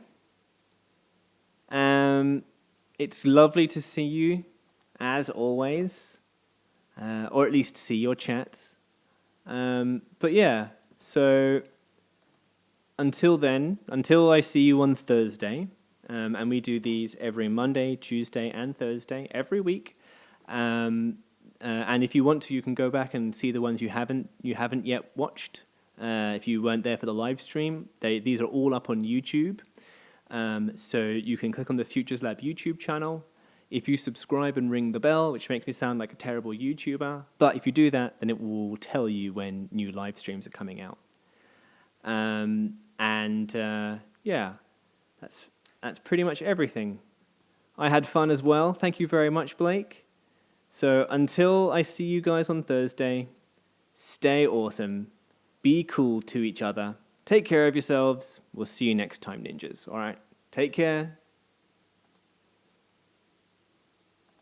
It's lovely to see you, as always, or at least see your chats. But yeah, so until then, until I see you on Thursday, and we do these every Monday, Tuesday, and Thursday every week. And if you want to, you can go back and see the ones you haven't yet watched. If you weren't there for the live stream, these are all up on YouTube. So you can click on the Futures Lab YouTube channel. If you subscribe and ring the bell, which makes me sound like a terrible YouTuber, but if you do that, then it will tell you when new live streams are coming out. Yeah, that's pretty much everything. I had fun as well. Thank you very much, Blake. So until I see you guys on Thursday, stay awesome, be cool to each other, take care of yourselves. We'll see you next time, ninjas. All right, take care.